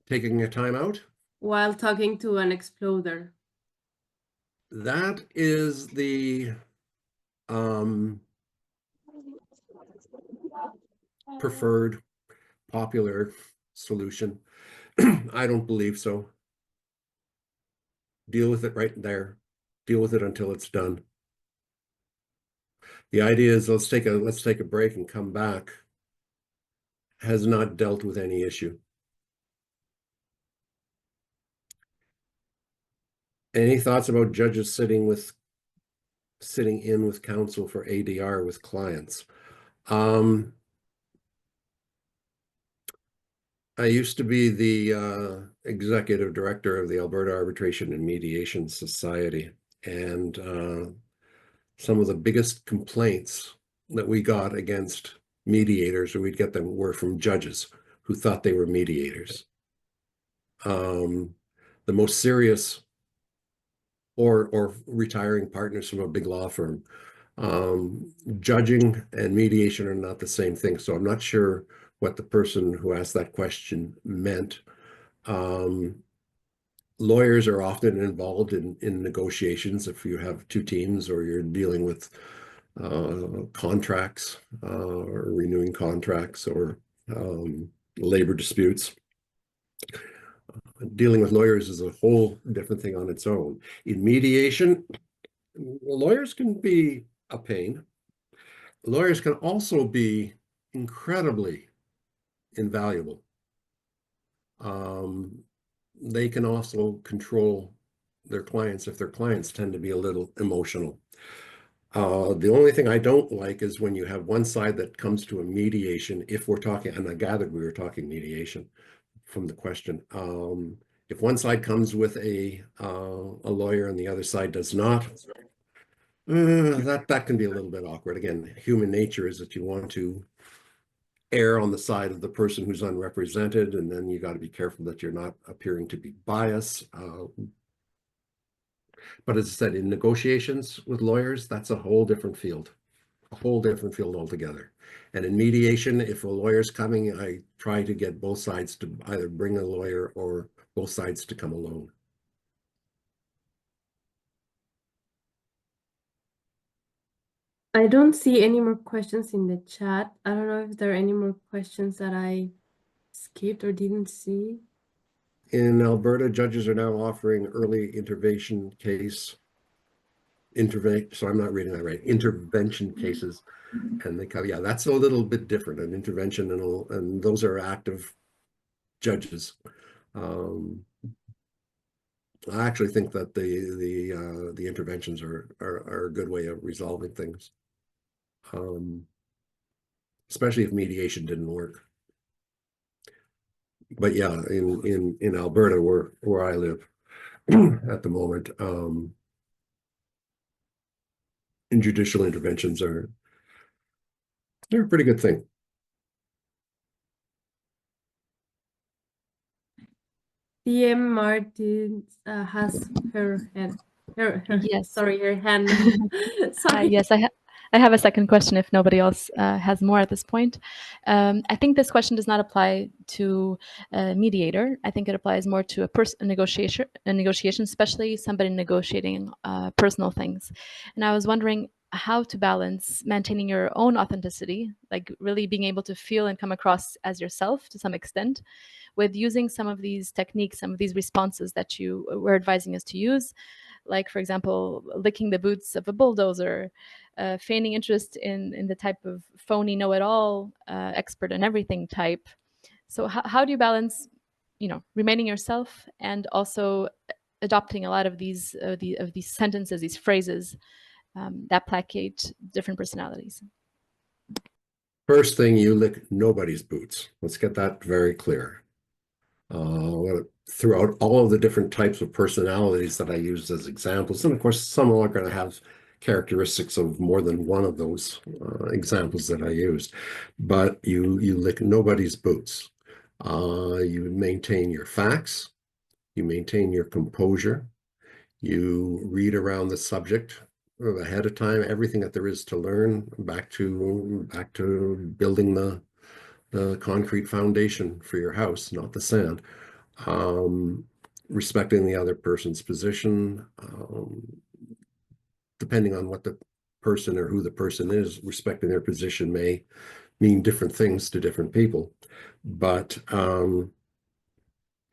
Taking a timeout? While talking to an exploder. That is the preferred, popular solution. I don't believe so. Deal with it right there. Deal with it until it's done. The idea is let's take a break and come back has not dealt with any issue. Any thoughts about judges sitting in with counsel for ADR with clients? I used to be the executive director of the Alberta Arbitration and Mediation Society, and some of the biggest complaints that we got against mediators, or we'd get them, were from judges who thought they were mediators. The most serious, or retiring partners from a big law firm. Judging and mediation are not the same thing, so I'm not sure what the person who asked that question meant. Lawyers are often involved in negotiations if you have two teams or you're dealing with contracts or renewing contracts or labor disputes. Dealing with lawyers is a whole different thing on its own. In mediation, lawyers can be a pain. Lawyers can also be incredibly invaluable. They can also control their clients if their clients tend to be a little emotional. The only thing I don't like is when you have one side that comes to a mediation, if we're talking, and I gathered we were talking mediation from the question. If one side comes with a lawyer and the other side does not, that can be a little bit awkward. Again, human nature is that you want to err on the side of the person who's unrepresented, and then you got to be careful that you're not appearing to be biased. But as I said, in negotiations with lawyers, that's a whole different field altogether. And in mediation, if a lawyer's coming, I try to get both sides to either bring a lawyer or both sides to come alone. I don't see any more questions in the chat. I don't know if there are any more questions that I skipped or didn't see. In Alberta, judges are now offering early intervention case so I'm not reading that right, intervention cases. And they yeah, that's a little bit different. An intervention and those are active judges. I actually think that the interventions are a good way of resolving things, especially if mediation didn't work. But yeah, in Alberta, where I live at the moment, judicial interventions they're a pretty good thing. DM Martin has her hand. Yes. Sorry, her hand. Sorry. Yes, I have a second question if nobody else has more at this point. I think this question does not apply to a mediator. I think it applies more to a negotiation, especially somebody negotiating personal things. And I was wondering how to balance maintaining your own authenticity, like really being able to feel and come across as yourself to some extent, with using some of these techniques, some of these responses that you were advising us to use, like, for example, licking the boots of a bulldozer, feigning interest in the type of phony know-it-all, expert in everything type. So how do you balance, remaining yourself and also adopting a lot of these sentences, these phrases that placate different personalities? First thing, you lick nobody's boots. Let's get that very clear. Throughout all of the different types of personalities that I used as examples, and of course, some are going to have characteristics of more than one of those examples that I used, but you lick nobody's boots. You maintain your facts, you maintain your composure, you read around the subject ahead of time, everything that there is to learn, back to building the concrete foundation for your house, not the sand. Respecting the other person's position, depending on what the person or who the person is, respecting their position may mean different things to different people. But I'm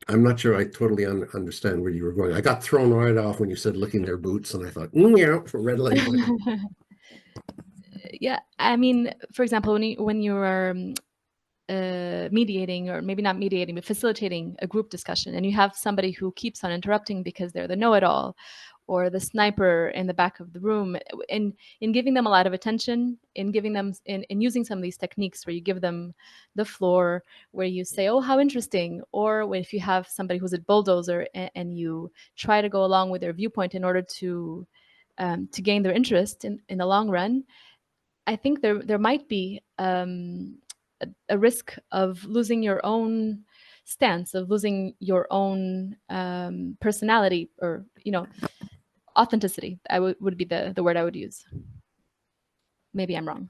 not sure I totally understand where you were going. I got thrown right off when you said licking their boots, and I thought, yeah, for red light. Yeah, I mean, for example, when you are mediating, or maybe not mediating, but facilitating a group discussion, and you have somebody who keeps on interrupting because they're the know-it-all or the sniper in the back of the room, in giving them a lot of attention, in giving them in using some of these techniques where you give them the floor, where you say, oh, how interesting, or if you have somebody who's a bulldozer and you try to go along with their viewpoint in order to gain their interest in the long run, I think there might be a risk of losing your own stance, of losing your own personality, or authenticity. Would be the word I would use. Maybe I'm wrong.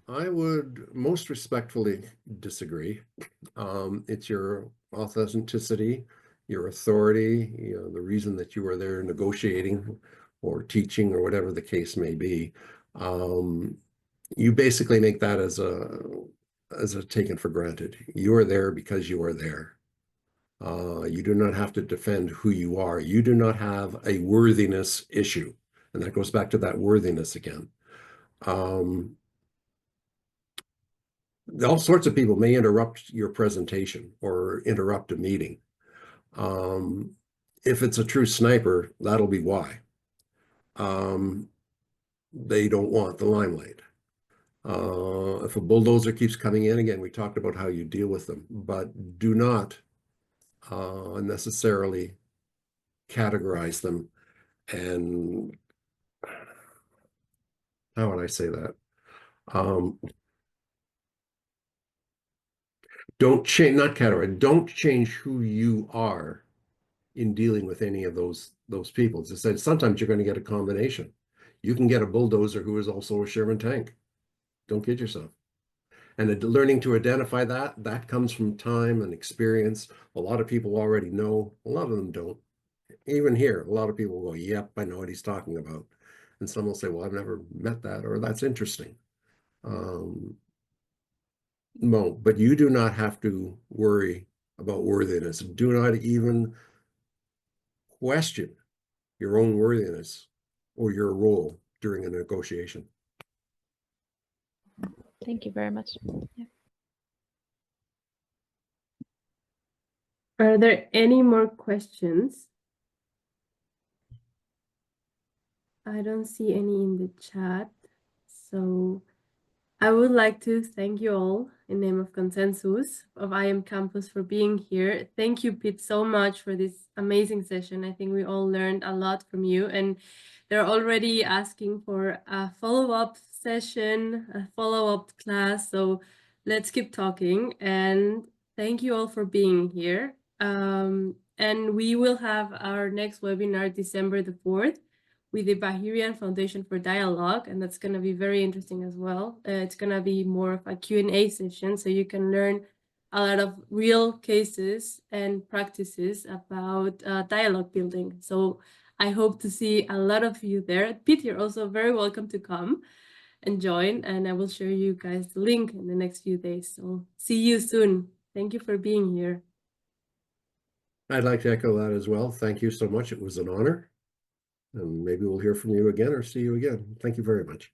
I would most respectfully disagree. It's your authenticity, your authority, the reason that you are there negotiating or teaching or whatever the case may be. You basically make that as a taken for granted. You are there because you are there. You do not have to defend who you are. You do not have a worthiness issue. And that goes back to that worthiness again. All sorts of people may interrupt your presentation or interrupt a meeting. If it's a true sniper, that'll be why. They don't want the limelight. If a bulldozer keeps coming in, again, we talked about how you deal with them, but do not necessarily categorize them. And how would I say that? Don't change, not categorize, don't change who you are in dealing with any of those people. As I said, sometimes you're going to get a combination. You can get a bulldozer who is also a Sherman tank. Don't kid yourself. And learning to identify that comes from time and experience. A lot of people already know, a lot of them don't. Even here, a lot of people go, yep, I know what he's talking about. And some will say, well, I've never met that, or that's interesting. No, but you do not have to worry about worthiness. Do not even question your own worthiness or your role during a negotiation. Thank you very much. Yeah. Are there any more questions? I don't see any in the chat. So I would like to thank you all in name of Consensus of IM Campus for being here. Thank you, Pete, so much for this amazing session. I think we all learned a lot from you, and they're already asking for a follow-up session, a follow-up class. So let's keep talking, and thank you all for being here. And we will have our next webinar December the 4th with the Bahirian Foundation for Dialogue, and that's going to be very interesting as well. It's going to be more of a Q&A session, so you can learn a lot of real cases and practices about dialogue building. So I hope to see a lot of you there. Pete, you're also very welcome to come and join, and I will share you guys the link in the next few days. So see you soon. Thank you for being here. I'd like to echo that as well. Thank you so much. It was an honor. And maybe we'll hear from you again or see you again. Thank you very much.